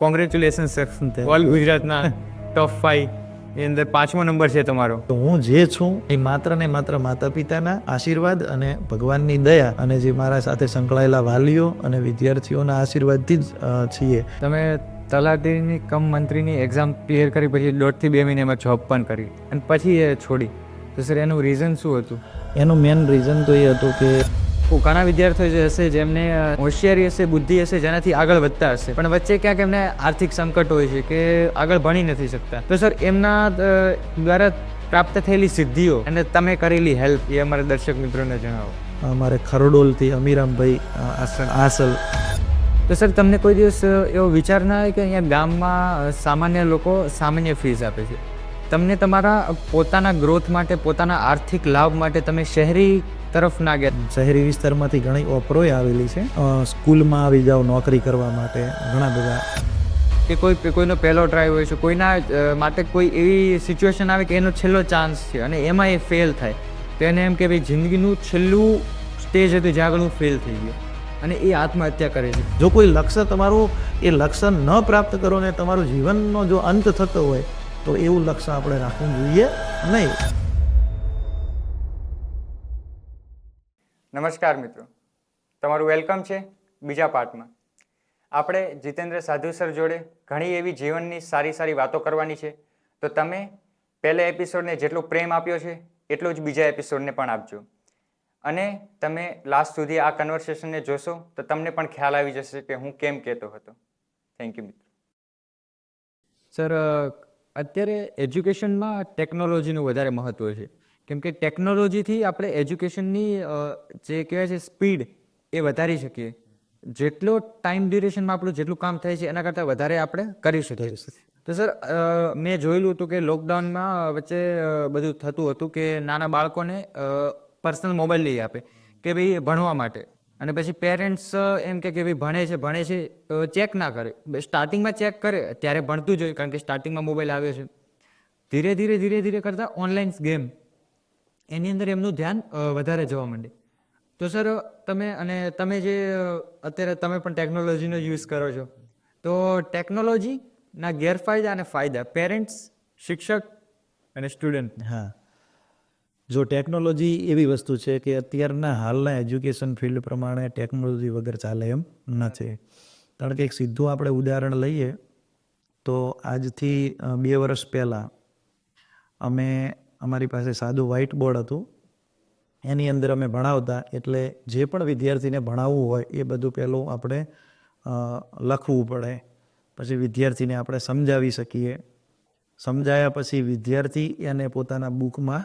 Congratulation sir, all ગુજરાતના ટોપ 5 એ અંદર 5મો number છે તમારો. તો હું જે છું એ માત્ર ને માત્ર માતા પિતાના આશીર્વાદ અને ભગવાનની દયા અને જે મારા સાથે સંકળાયેલા વાલીઓ અને વિદ્યાર્થીઓના આશીર્વાદથી જ છીએ. તમે તલાટીની કમ મંત્રીની એક્ઝામ ક્લિયર કરી પછી 1.5 થી 2 મહિનામાં જોબ પણ કરી અને પછી એ છોડી, તો સર એનું રીઝન શું હતું? એનું મેઇન રીઝન તો એ હતું કે ઘણા વિદ્યાર્થીઓ જે હશે જેમને હોશિયારી હશે, બુદ્ધિ હશે, જેનાથી આગળ વધતા હશે, પણ વચ્ચે ક્યાંક એમને આર્થિક સંકટ હોય છે કે આગળ ભણી નથી શકતા. તો સર એમના દ્વારા પ્રાપ્ત થયેલી સિદ્ધિઓ અને તમે કરેલી હેલ્પ એ અમારા દર્શક મિત્રોને જણાવો. અમારે ખરડોલથી અમીરામભાઈ આસલ. તો સર તમને કોઈ દિવસ એવો વિચાર ના આવે કે અહીંયા ગામમાં સામાન્ય લોકો સામાન્ય ફીસ આપે છે, તમને તમારા પોતાના ગ્રોથ માટે, પોતાના આર્થિક લાભ માટે તમે શહેરી તરફ ના ગયા? શહેરી વિસ્તારમાંથી ઘણી ઓફરોય આવેલી છે. સ્કૂલમાં આવી જાઓ નોકરી કરવા માટે, ઘણા બધા. કે કોઈનો પહેલો ટ્રાય હોય છે, કોઈના માટે કોઈ એવી સિચ્યુએશન આવે કે એનો છેલ્લો ચાન્સ છે અને એમાં એ ફેલ થાય, તો એને એમ કે ભાઈ જિંદગીનું છેલ્લું સ્ટેજ હતું જ્યાં આગળ હું ફેલ થઈ ગયો અને એ આત્મહત્યા કરે છે. જો કોઈ લક્ષ્ય તમારું એ લક્ષ્ય ન પ્રાપ્ત કરો ને તમારું જીવનનો જો અંત થતો હોય તો એવું લક્ષ્ય આપણે રાખવું જોઈએ નહીં. નમસ્કાર મિત્રો, તમારું વેલકમ છે બીજા પાર્ટમાં. આપણે જીતેન્દ્ર સાધુ સર જોડે ઘણી એવી જીવનની સારી સારી વાતો કરવાની છે, તો તમે પહેલા એપિસોડને જેટલો પ્રેમ આપ્યો છે એટલો જ બીજા એપિસોડને પણ આપજો અને તમે લાસ્ટ સુધી આ કન્વર્સેશનને જોશો તો તમને પણ ખ્યાલ આવી જશે કે હું કેમ કહેતો હતો. થેન્ક યુ મિત્રો. સર, અત્યારે એજ્યુકેશનમાં ટેકનોલોજીનું વધારે મહત્ત્વ છે, કેમ કે ટેકનોલોજીથી આપણે એજ્યુકેશનની જે કહેવાય છે સ્પીડ એ વધારી શકીએ. જેટલો ટાઈમ ડ્યુરેશનમાં આપણું જેટલું કામ થાય છે એના કરતાં વધારે આપણે કરી શકીએ. તો સર, મેં જોયેલું હતું કે લોકડાઉનમાં વચ્ચે બધું થતું હતું કે નાના બાળકોને પર્સનલ મોબાઈલ લઈ આપે કે ભાઈ ભણવા માટે, અને પછી પેરેન્ટ્સ એમ કે ભાઈ ભણે છે ચેક ના કરે. સ્ટાર્ટિંગમાં ચેક કરે ત્યારે ભણતું જ હોય, કારણ કે સ્ટાર્ટિંગમાં મોબાઈલ આવ્યો છે. ધીરે ધીરે કરતાં ઓનલાઈન ગેમ એની અંદર એમનું ધ્યાન વધારે જવા માંડે. તો સર, તમે જે અત્યારે તમે પણ ટેકનોલોજીનો યુઝ કરો છો, તો ટેકનોલોજીના ગેરફાયદા અને ફાયદા પેરેન્ટ્સ, શિક્ષક અને સ્ટુડન્ટ. હા, જો ટેકનોલોજી એવી વસ્તુ છે કે અત્યારના હાલના એજ્યુકેશન ફિલ્ડ પ્રમાણે ટેકનોલોજી વગર ચાલે એમ નથી. કારણ કે એક સીધું આપણે ઉદાહરણ લઈએ તો આજથી 2 વર્ષ પહેલાં અમારી પાસે સાદું વ્હાઇટ બોર્ડ હતું. એની અંદર અમે ભણાવતા, એટલે જે પણ વિદ્યાર્થીને ભણાવવું હોય એ બધું પહેલું આપણે લખવું પડે, પછી વિદ્યાર્થીને આપણે સમજાવી શકીએ. સમજાયા પછી વિદ્યાર્થી એને પોતાના બુકમાં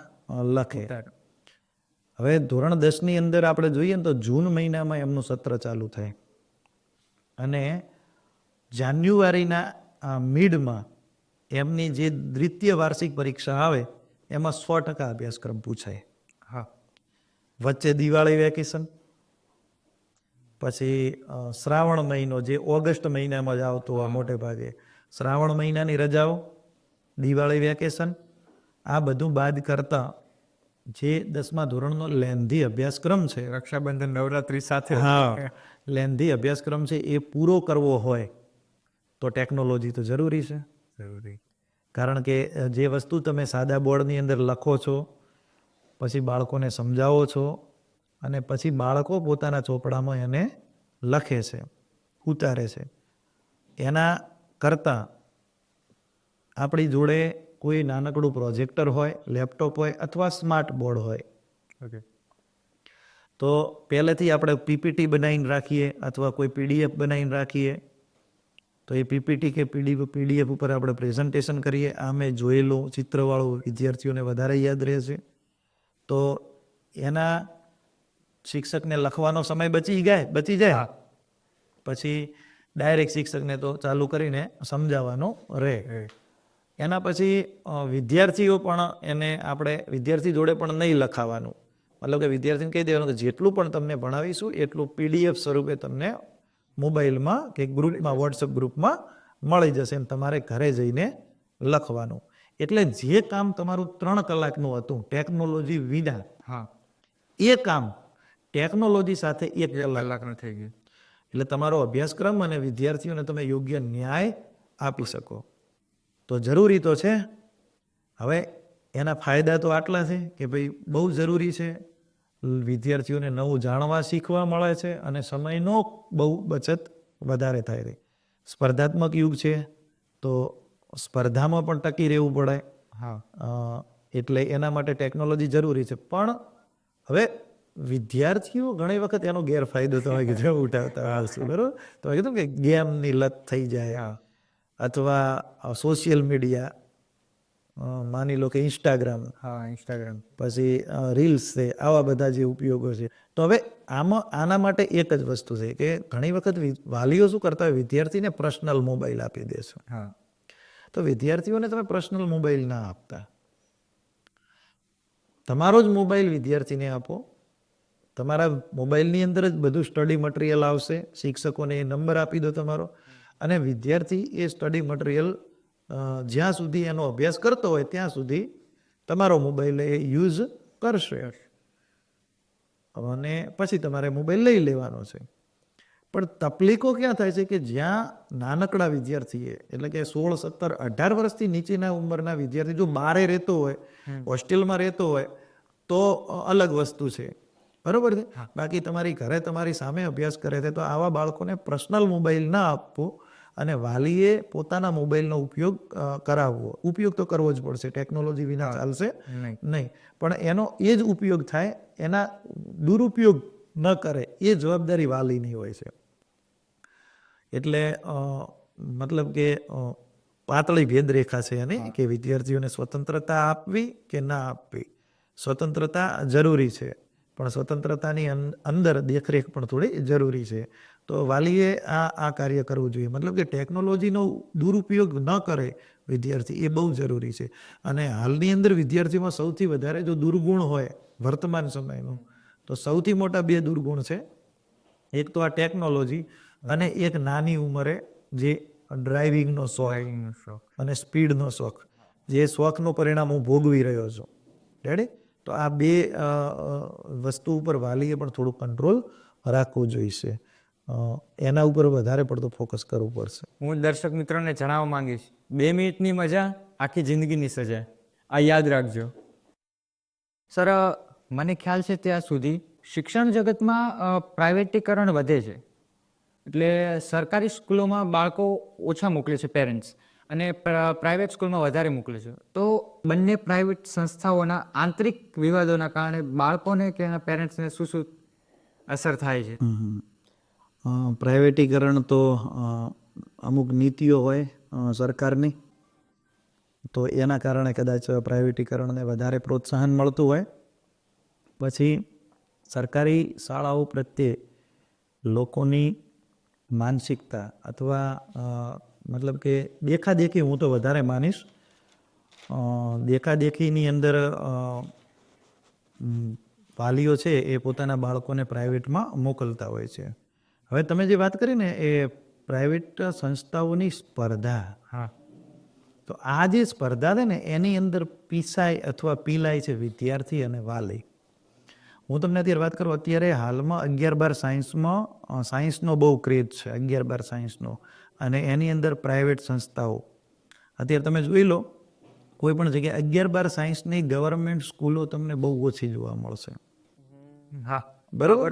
લખે. હવે ધોરણ 10ની અંદર આપણે જોઈએ ને તો જૂન મહિનામાં એમનું સત્ર ચાલુ થાય અને જાન્યુઆરીના મિડમાં એમની જે દ્વિતીય વાર્ષિક પરીક્ષા આવે એમાં 100% અભ્યાસક્રમ પૂછાય. હા. વચ્ચે દિવાળી વેકેશન, પછી શ્રાવણ મહિનો જે ઓગસ્ટ મહિનામાં જ આવતો હોય મોટે ભાગે, શ્રાવણ મહિનાની રજાઓ, દિવાળી વેકેશન, આ બધું બાદ કરતાં જે 10મા ધોરણનો લેન્ધી અભ્યાસક્રમ છે, રક્ષાબંધન, નવરાત્રી સાથે, હા, લેન્ધી અભ્યાસક્રમ છે, એ પૂરો કરવો હોય તો ટેકનોલોજી તો જરૂરી છે. જરૂરી. કારણ કે જે વસ્તુ તમે સાદા બોર્ડની અંદર લખો છો, પછી બાળકોને સમજાવો છો અને પછી બાળકો પોતાના ચોપડામાં એને લખે છે, ઉતારે છે, એના કરતાં આપણી જોડે કોઈ નાનકડું પ્રોજેક્ટર હોય, લેપટોપ હોય અથવા સ્માર્ટ બોર્ડ હોય, ઓકે, તો પહેલેથી આપણે પીપીટી બનાવીને રાખીએ અથવા કોઈ પીડીએફ બનાવીને રાખીએ, તો એ પીપીટી કે પીડીએફ ઉપર આપણે પ્રેઝન્ટેશન કરીએ. આ મેં જોયેલું ચિત્રવાળું વિદ્યાર્થીઓને વધારે યાદ રહે છે. તો એના શિક્ષકને લખવાનો સમય બચી જાય, પછી ડાયરેક્ટ શિક્ષકને તો ચાલુ કરીને સમજાવવાનો રહે. એના પછી વિદ્યાર્થીઓ પણ એને આપણે વિદ્યાર્થી જોડે પણ નહીં લખાવાનું, મતલબ કે વિદ્યાર્થીને કહી દેવાનું કે જેટલું પણ તમને ભણાવીશું એટલું પીડીએફ સ્વરૂપે તમને મોબાઈલમાં કે ગ્રુપમાં, વોટ્સઅપ ગ્રુપમાં મળી જશે અને તમારે ઘરે જઈને લખવાનું. એટલે જે કામ તમારું 3 કલાકનું હતું ટેકનોલોજી વિના, હા, એ કામ ટેકનોલોજી સાથે 1 કલાકનું થઈ ગયું. એટલે તમારો અભ્યાસક્રમ અને વિદ્યાર્થીઓને તમે યોગ્ય ન્યાય આપી શકો. તો જરૂરી તો છે. હવે એના ફાયદા તો આટલા છે કે ભાઈ બહુ જરૂરી છે, વિદ્યાર્થીઓને નવું જાણવા શીખવા મળે છે અને સમયનો બહુ બચત વધારે થાય છે. સ્પર્ધાત્મક યુગ છે તો સ્પર્ધામાં પણ ટકી રહેવું પડે. એટલે એના માટે ટેકનોલોજી જરૂરી છે. પણ હવે વિદ્યાર્થીઓ ઘણી વખત એનો ગેરફાયદો તમે કીધું ઉઠાવતા હશે, બરોબર? તમે કીધું કે ગેમની લત થઈ જાય અથવા સોશિયલ મીડિયા, માની લો કે ઇન્સ્ટાગ્રામ, ઇન્સ્ટાગ્રામ, પછી રીલ્સ છે, આવા બધા જે ઉપયોગો છે. તો હવે આના માટે એક જ વસ્તુ છે કે ઘણી વખત વાલીઓ શું કરતા હોય, વિદ્યાર્થીને પર્સનલ મોબાઈલ આપી દે છે. તો વિદ્યાર્થીઓને તમે પર્સનલ મોબાઈલ ના આપતા, તમારો જ મોબાઈલ વિદ્યાર્થીને આપો. તમારા મોબાઈલની અંદર જ બધું સ્ટડી મટીરિયલ આવશે, શિક્ષકોને એ નંબર આપી દો તમારો, અને વિદ્યાર્થી એ સ્ટડી મટીરિયલ જ્યાં સુધી એનો અભ્યાસ કરતો હોય ત્યાં સુધી તમારો મોબાઈલ એ યુઝ કરશે અને પછી તમારે મોબાઈલ લઈ લેવાનો છે. પણ તકલીફો ક્યાં થાય છે કે જ્યાં નાનકડા વિદ્યાર્થીએ, એટલે કે 16, 17, 18 વર્ષથી નીચેના ઉંમરના વિદ્યાર્થી જો બહારે રહેતો હોય, હોસ્ટેલમાં રહેતો હોય તો અલગ વસ્તુ છે, બરોબર છે. બાકી તમારી ઘરે તમારી સામે અભ્યાસ કરે છે તો આવા બાળકોને પર્સનલ મોબાઈલ ના આપવો અને વાલીએ પોતાના મોબાઈલનો ઉપયોગ કરાવવો. ઉપયોગ તો કરવો જ પડશે, ટેકનોલોજી વિના ચાલશે નહીં. પણ એનો એ જ ઉપયોગ થાય, એના દુરુપયોગ ન કરે એ જવાબદારી વાલીની હોય છે. એટલે મતલબ કે પાતળી ભેદરેખા છે એની કે વિદ્યાર્થીઓને સ્વતંત્રતા આપવી કે ના આપવી. સ્વતંત્રતા જરૂરી છે, પણ સ્વતંત્રતાની અંદર દેખરેખ પણ થોડી જરૂરી છે. તો વાલીએ આ કાર્ય કરવું જોઈએ. મતલબ કે ટેકનોલોજીનો દુરુપયોગ ન કરે વિદ્યાર્થી, એ બહુ જરૂરી છે. અને હાલની અંદર વિદ્યાર્થીઓમાં સૌથી વધારે જો દુર્ગુણ હોય વર્તમાન સમયનું, તો સૌથી મોટા 2 દુર્ગુણ છે. એક તો આ ટેકનોલોજી અને એક નાની ઉંમરે જે ડ્રાઇવિંગનો શોખ અને સ્પીડનો શોખ, જે શોખનું પરિણામ હું ભોગવી રહ્યો છું. રેડી? તો આ 2 વસ્તુ ઉપર વાલીએ પણ થોડું કંટ્રોલ રાખવું જોઈશે. એના ઉપર વધારે પડતો ફોકસ કરવું પડશે. હું દર્શક મિત્રોને જણાવવા માંગીશ, 2 મિનિટની મજા આખી જિંદગીની સજા. આ યાદ રાખજો. સર, મને ખ્યાલ છે ત્યાં સુધી શિક્ષણ જગતમાં પ્રાઇવેટીકરણ વધે છે. એટલે સરકારી સ્કૂલોમાં બાળકો ઓછા મોકલે છે પેરેન્ટ્સ, અને પ્રાઇવેટ સ્કૂલમાં વધારે મોકલે છે. તો બંને પ્રાઇવેટ સંસ્થાઓના આંતરિક વિવાદોના કારણે બાળકોને કે એના પેરેન્ટ્સને શું અસર થાય છે? પ્રાઇવેટીકરણ તો અમુક નીતિઓ હોય સરકારની, તો એના કારણે કદાચ પ્રાઇવેટીકરણને વધારે પ્રોત્સાહન મળતું હોય. પછી સરકારી શાળાઓ પ્રત્યે લોકોની માનસિકતા અથવા મતલબ કે દેખાદેખી, હું તો વધારે માનીશ, દેખાદેખીની અંદર વાલીઓ છે એ પોતાના બાળકોને પ્રાઇવેટમાં મોકલતા હોય છે. હવે તમે જે વાત કરી ને એ પ્રાઇવેટ સંસ્થાઓની સ્પર્ધા, તો આ જે સ્પર્ધા છે ને એની અંદર પીસાય અથવા પીલાય છે વિદ્યાર્થી અને વાલી. હું તમને અત્યારે વાત કરું, અત્યારે હાલમાં 11-12 સાયન્સમાં સાયન્સનો બહુ ક્રેઝ છે, 11-12 સાયન્સનો, અને એની અંદર પ્રાઇવેટ સંસ્થાઓ અત્યારે તમે જોઈ લો, કોઈ પણ જગ્યાએ 11-12 સાયન્સની ગવર્મેન્ટ સ્કૂલો તમને બહુ ઓછી જોવા મળશે. બરોબર?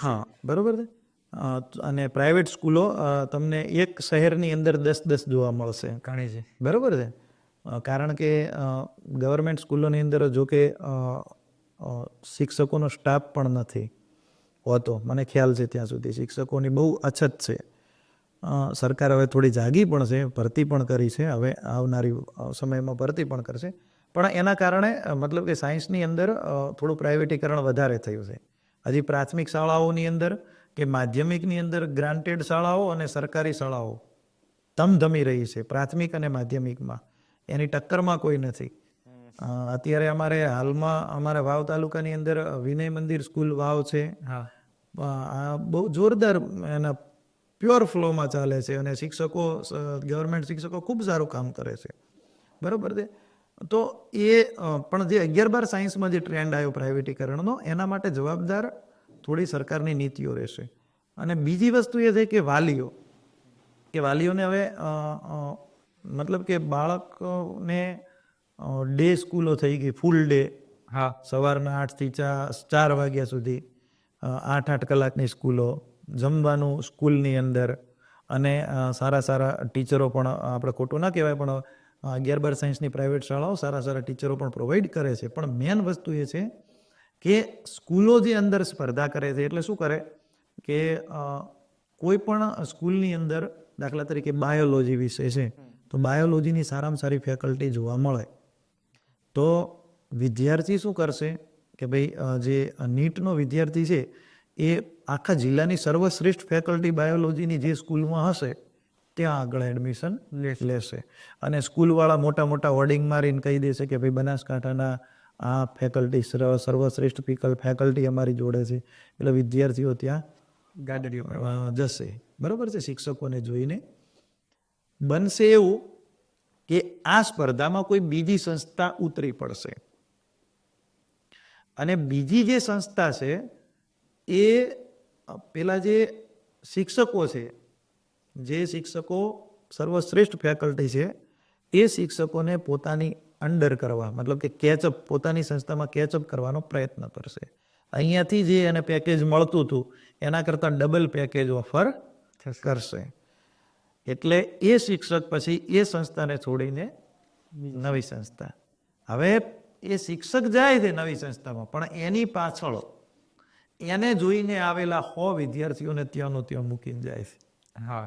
હા, બરોબર છે. અને પ્રાઇવેટ સ્કૂલો તમને એક શહેરની અંદર 10-10 જોવા મળશે. ઘણી છે. બરોબર છે. કારણ કે ગવર્મેન્ટ સ્કૂલોની અંદર જો કે શિક્ષકોનો સ્ટાફ પણ નથી હોતો, મને ખ્યાલ છે ત્યાં સુધી શિક્ષકોની બહુ અછત છે. સરકાર હવે થોડી જાગી પણ છે, ભરતી પણ કરી છે, હવે આવનારી સમયમાં ભરતી પણ કરશે. પણ એના કારણે મતલબ કે સાયન્સની અંદર થોડું પ્રાઇવેટીકરણ વધારે થયું છે. હજી પ્રાથમિક શાળાઓની અંદર કે માધ્યમિકની અંદર ગ્રાન્ટેડ શાળાઓ અને સરકારી શાળાઓ ધમધમી રહી છે. પ્રાથમિક અને માધ્યમિકમાં એની ટક્કરમાં કોઈ નથી. અત્યારે અમારે હાલમાં અમારા વાવ તાલુકાની અંદર વિનય મંદિર સ્કૂલ વાવ છે. આ બહુ જોરદાર એના પ્યોર ફ્લોમાં ચાલે છે અને શિક્ષકો, ગવર્મેન્ટ શિક્ષકો ખૂબ સારું કામ કરે છે. બરાબર છે. તો એ પણ જે 11-12 સાયન્સમાં જે ટ્રેન્ડ આવ્યો પ્રાઇવેટીકરણનો, એના માટે જવાબદાર થોડી સરકારની નીતિઓ રહેશે. અને બીજી વસ્તુ એ છે કે વાલીઓને હવે મતલબ કે બાળકને ડે સ્કૂલો થઈ ગઈ, ફૂલ ડે, હા સવારના 8 થી 4 વાગ્યા સુધી 8 કલાકની સ્કૂલો, જમવાનું સ્કૂલની અંદર, અને સારા ટીચરો પણ, આપણે ખોટું ના કહેવાય પણ 11-12 સાયન્સની પ્રાઇવેટ શાળાઓ સારા ટીચરો પણ પ્રોવાઈડ કરે છે. પણ મેન વસ્તુ એ છે કે સ્કૂલો જે અંદર સ્પર્ધા કરે છે, એટલે શું કરે કે કોઈ પણ સ્કૂલની અંદર દાખલા તરીકે બાયોલોજી વિષય છે, તો બાયોલોજીની સારામાં સારી ફેકલ્ટી જોવા મળે. તો વિદ્યાર્થી શું કરશે કે ભાઈ જે નીટનો વિદ્યાર્થી છે એ આખા જિલ્લાની સર્વશ્રેષ્ઠ ફેકલ્ટી બાયોલોજીની જે સ્કૂલમાં હશે ત્યાં આગળ એડમિશન લેશે. અને સ્કૂલવાળા મોટા હોર્ડિંગ મારીને કહી દેશે કે ભાઈ બનાસકાંઠાના આ ફેકલ્ટી સર્વશ્રેષ્ઠ ફેકલ્ટી અમારી જોડે છે, એટલે વિદ્યાર્થીઓ ત્યાં ગાડડીઓ જશે. બરાબર છે. શિક્ષકોને જોઈને બનશે એવું કે આ સ્પર્ધામાં કોઈ બીજી સંસ્થા ઉતરી પડશે, અને બીજી જે સંસ્થા છે એ પેલા જે શિક્ષકો છે, જે શિક્ષકો સર્વશ્રેષ્ઠ ફેકલ્ટી છે, એ શિક્ષકોને પોતાની અંડર કરવા, મતલબ કે કેચઅપ, પોતાની સંસ્થામાં કેચઅપ કરવાનો પ્રયત્ન કરશે. અહીંયાથી જે એને પેકેજ મળતું હતું એના કરતાં ડબલ પેકેજ ઓફર કરશે. એટલે એ શિક્ષક પછી એ સંસ્થાને છોડીને નવી સંસ્થા, હવે એ શિક્ષક જાય છે નવી સંસ્થામાં, પણ એની પાછળ એને જોઈને આવેલા 100 વિદ્યાર્થીઓને ત્યાંનો ત્યાં મૂકીને જાય છે. હા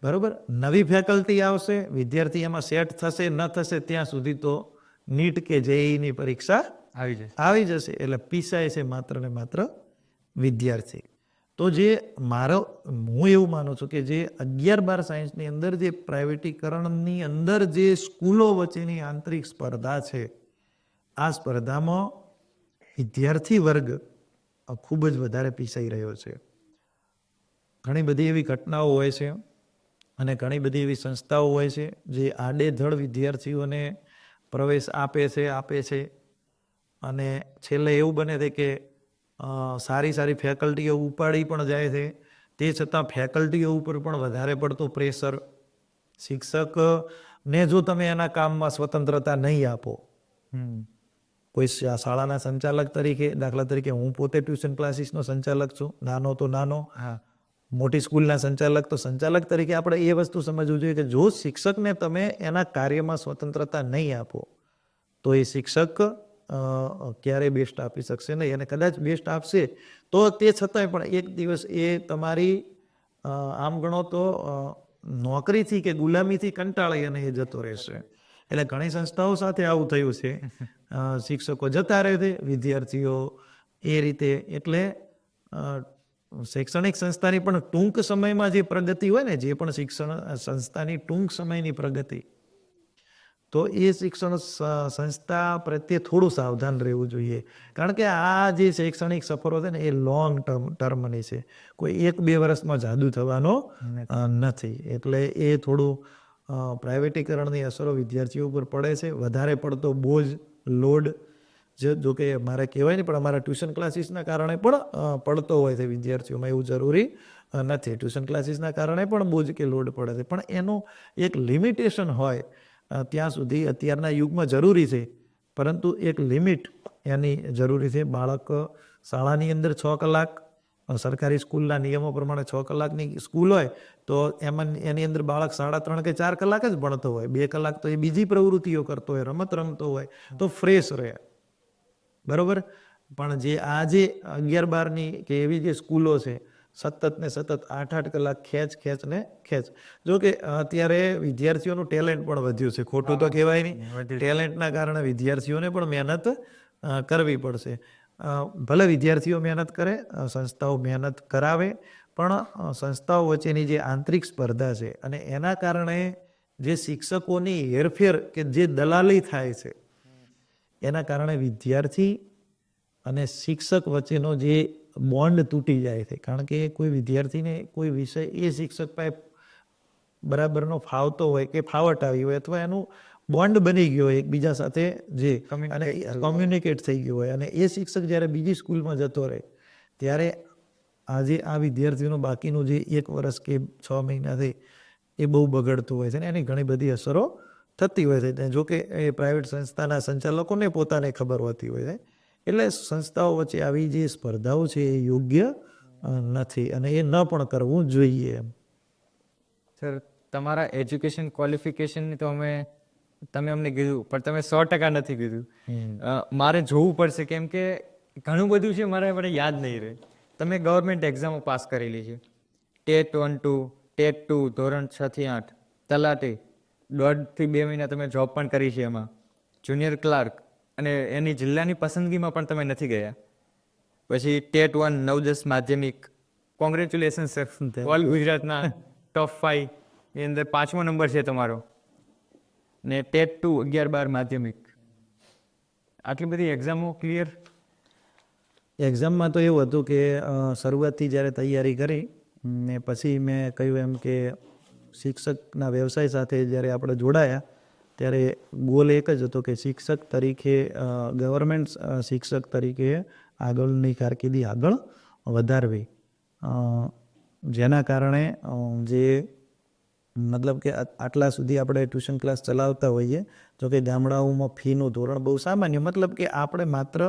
બરોબર. નવી ફેકલ્ટી આવશે, વિદ્યાર્થી એમાં સેટ થશે ન થશે ત્યાં સુધી તો નીટ કે જેઈની પરીક્ષા આવી જશે. એટલે પીસાય છે માત્ર ને માત્ર વિદ્યાર્થી. તો જે હું એવું માનું છું કે જે 11-12 સાયન્સની અંદર જે પ્રાઇવેટીકરણની અંદર જે સ્કૂલો વચ્ચેની આંતરિક સ્પર્ધા છે, આ સ્પર્ધામાં વિદ્યાર્થી વર્ગ ખૂબ જ વધારે પીસાઈ રહ્યો છે. ઘણી બધી એવી ઘટનાઓ હોય છે અને ઘણી બધી એવી સંસ્થાઓ હોય છે જે આડેધડ વિદ્યાર્થીઓને પ્રવેશ આપે છે અને છેલ્લે એવું બને છે કે સારી ફેકલ્ટીઓ ઉપાડી પણ જાય છે. તે છતાં ફેકલ્ટીઓ ઉપર પણ વધારે પડતું પ્રેશર. શિક્ષકને જો તમે એના કામમાં સ્વતંત્રતા નહીં આપો, કોઈ શાળાના સંચાલક તરીકે, દાખલા તરીકે હું પોતે ટ્યુશન ક્લાસીસનો સંચાલક છું, નાનો તો નાનો, મોટી સ્કૂલના સંચાલક તો સંચાલક તરીકે આપણે એ વસ્તુ સમજવું જોઈએ કે જો શિક્ષકને તમે એના કાર્યમાં સ્વતંત્રતા નહીં આપો તો એ શિક્ષક ક્યારેય બેસ્ટ આપી શકશે નહીં. અને કદાચ બેસ્ટ આપશે તો તે છતાંય પણ એક દિવસ એ તમારી આમ ગણો તો નોકરીથી કે ગુલામીથી કંટાળી અને એ જતો રહેશે. એટલે ઘણી સંસ્થાઓ સાથે આવું થયું છે. શિક્ષકો જતા રહે છે, વિદ્યાર્થીઓ એ રીતે. એટલે શૈક્ષણિક સંસ્થાની પણ ટૂંક સમયમાં જે પ્રગતિ હોય ને, જે પણ શિક્ષણ સંસ્થાની ટૂંક સમયની પ્રગતિ, તો એ શિક્ષણ સંસ્થા પ્રત્યે થોડું સાવધાન રહેવું જોઈએ. કારણ કે આ જે શૈક્ષણિક સફરો છે ને એ લોંગ ટર્મની છે, કોઈ 1-2 વર્ષમાં જાદુ થવાનો નથી. એટલે એ થોડું પ્રાઇવેટીકરણની અસરો વિદ્યાર્થીઓ ઉપર પડે છે. વધારે પડતો બોજ, લોડ, જો કે મારે કહેવાય નહીં, પણ અમારા ટ્યુશન ક્લાસીસના કારણે પણ પડતો હોય છે વિદ્યાર્થીઓમાં, એવું જરૂરી નથી. ટ્યુશન ક્લાસીસના કારણે પણ બોજ કે લોડ પડે છે, પણ એનું એક લિમિટેશન હોય ત્યાં સુધી અત્યારના યુગમાં જરૂરી છે, પરંતુ એક લિમિટ એની જરૂરી છે. બાળક શાળાની અંદર 6 કલાક, સરકારી સ્કૂલના નિયમો પ્રમાણે 6 કલાકની સ્કૂલ હોય તો એની અંદર બાળક 3.5 કે 4 કલાક જ ભણતો હોય, 2 કલાક તો એ બીજી પ્રવૃત્તિઓ કરતો હોય, રમત રમતો હોય, તો ફ્રેશ રહે. બરોબર. પણ જે આ જે 11-12ની કે એવી જે સ્કૂલો છે, સતત 8-8 કલાક ખેંચ. જો કે અત્યારે વિદ્યાર્થીઓનું ટેલેન્ટ પણ વધ્યું છે, ખોટું તો કહેવાય નહીં. ટેલેન્ટના કારણે વિદ્યાર્થીઓને પણ મહેનત કરવી પડશે. ભલે વિદ્યાર્થીઓ મહેનત કરે, સંસ્થાઓ મહેનત કરાવે, પણ સંસ્થાઓ વચ્ચેની જે આંતરિક સ્પર્ધા છે અને એના કારણે જે શિક્ષકોની હેરફેર કે જે દલાલી થાય છે, એના કારણે વિદ્યાર્થી અને શિક્ષક વચ્ચેનો જે બોન્ડ તૂટી જાય છે. કારણ કે કોઈ વિદ્યાર્થીને કોઈ વિષય એ શિક્ષક પાસે બરાબરનો ફાવતો હોય કે ફાવટ આવી હોય, અથવા એનું બોન્ડ બની ગયો હોય એકબીજા સાથે, જે કોમ્યુનિકેટ થઈ ગયું હોય, અને એ શિક્ષક જ્યારે બીજી સ્કૂલમાં જતો રહે ત્યારે આજે આ વિદ્યાર્થીઓનું બાકીનું જે 1 વર્ષ કે 6 મહિના છે એ બહુ બગડતું હોય છે ને એની ઘણી બધી અસરો થતી હોય છે. જો કે એ પ્રાઇવેટ સંસ્થાના સંચાલકોને પોતાને ખબર હોતી હોય છે. એટલે સંસ્થાઓ વચ્ચે આવી જે સ્પર્ધાઓ છે એ યોગ્ય નથી અને એ ન પણ કરવું જોઈએ. સર, તમારા એજ્યુકેશન ક્વોલિફિકેશનની તો તમે અમને કીધું, પણ તમે 100% નથી કીધું. મારે જોવું પડશે, કેમ કે ઘણું બધું છે મને યાદ નહીં રહે. તમે ગવર્મેન્ટ એક્ઝામો પાસ કરેલી છે, ટેટ 1, 2, ટેટ 2, ધોરણ 6 થી 8, તલાટી 1.5 થી 2 મહિના તમે જોબ પણ કરી છે એમાં, જુનિયર ક્લાર્ક, અને એની જિલ્લાની પસંદગીમાં પણ તમે નથી ગયા. પછી ટેટ 1, 9-10 માધ્યમિક, કોંગ્રેચ્યુલેશન સર, ઓલ ગુજરાતના ટોપ 5 એ અંદર 5મો નંબર છે તમારો. ને ટેટ 2, 11-12 માધ્યમિક, આટલી બધી એક્ઝામો ક્લિયર. એક્ઝામમાં તો એવું હતું કે શરૂઆતથી જ્યારે તૈયારી કરી ને પછી મેં કહ્યું એમ કે શિક્ષકના વ્યવસાય સાથે જ્યારે આપણે જોડાયા ત્યારે ગોલ એક જ હતો કે શિક્ષક તરીકે ગવર્મેન્ટ શિક્ષક તરીકે આગળની કારકિર્દી આગળ વધારવી, જેના કારણે જે મતલબ કે આટલા સુધી આપણે ટ્યુશન ક્લાસ ચલાવતા હોઈએ, જો કે ગામડાઓમાં ફીનું ધોરણ બહુ સામાન્ય, મતલબ કે આપણે માત્ર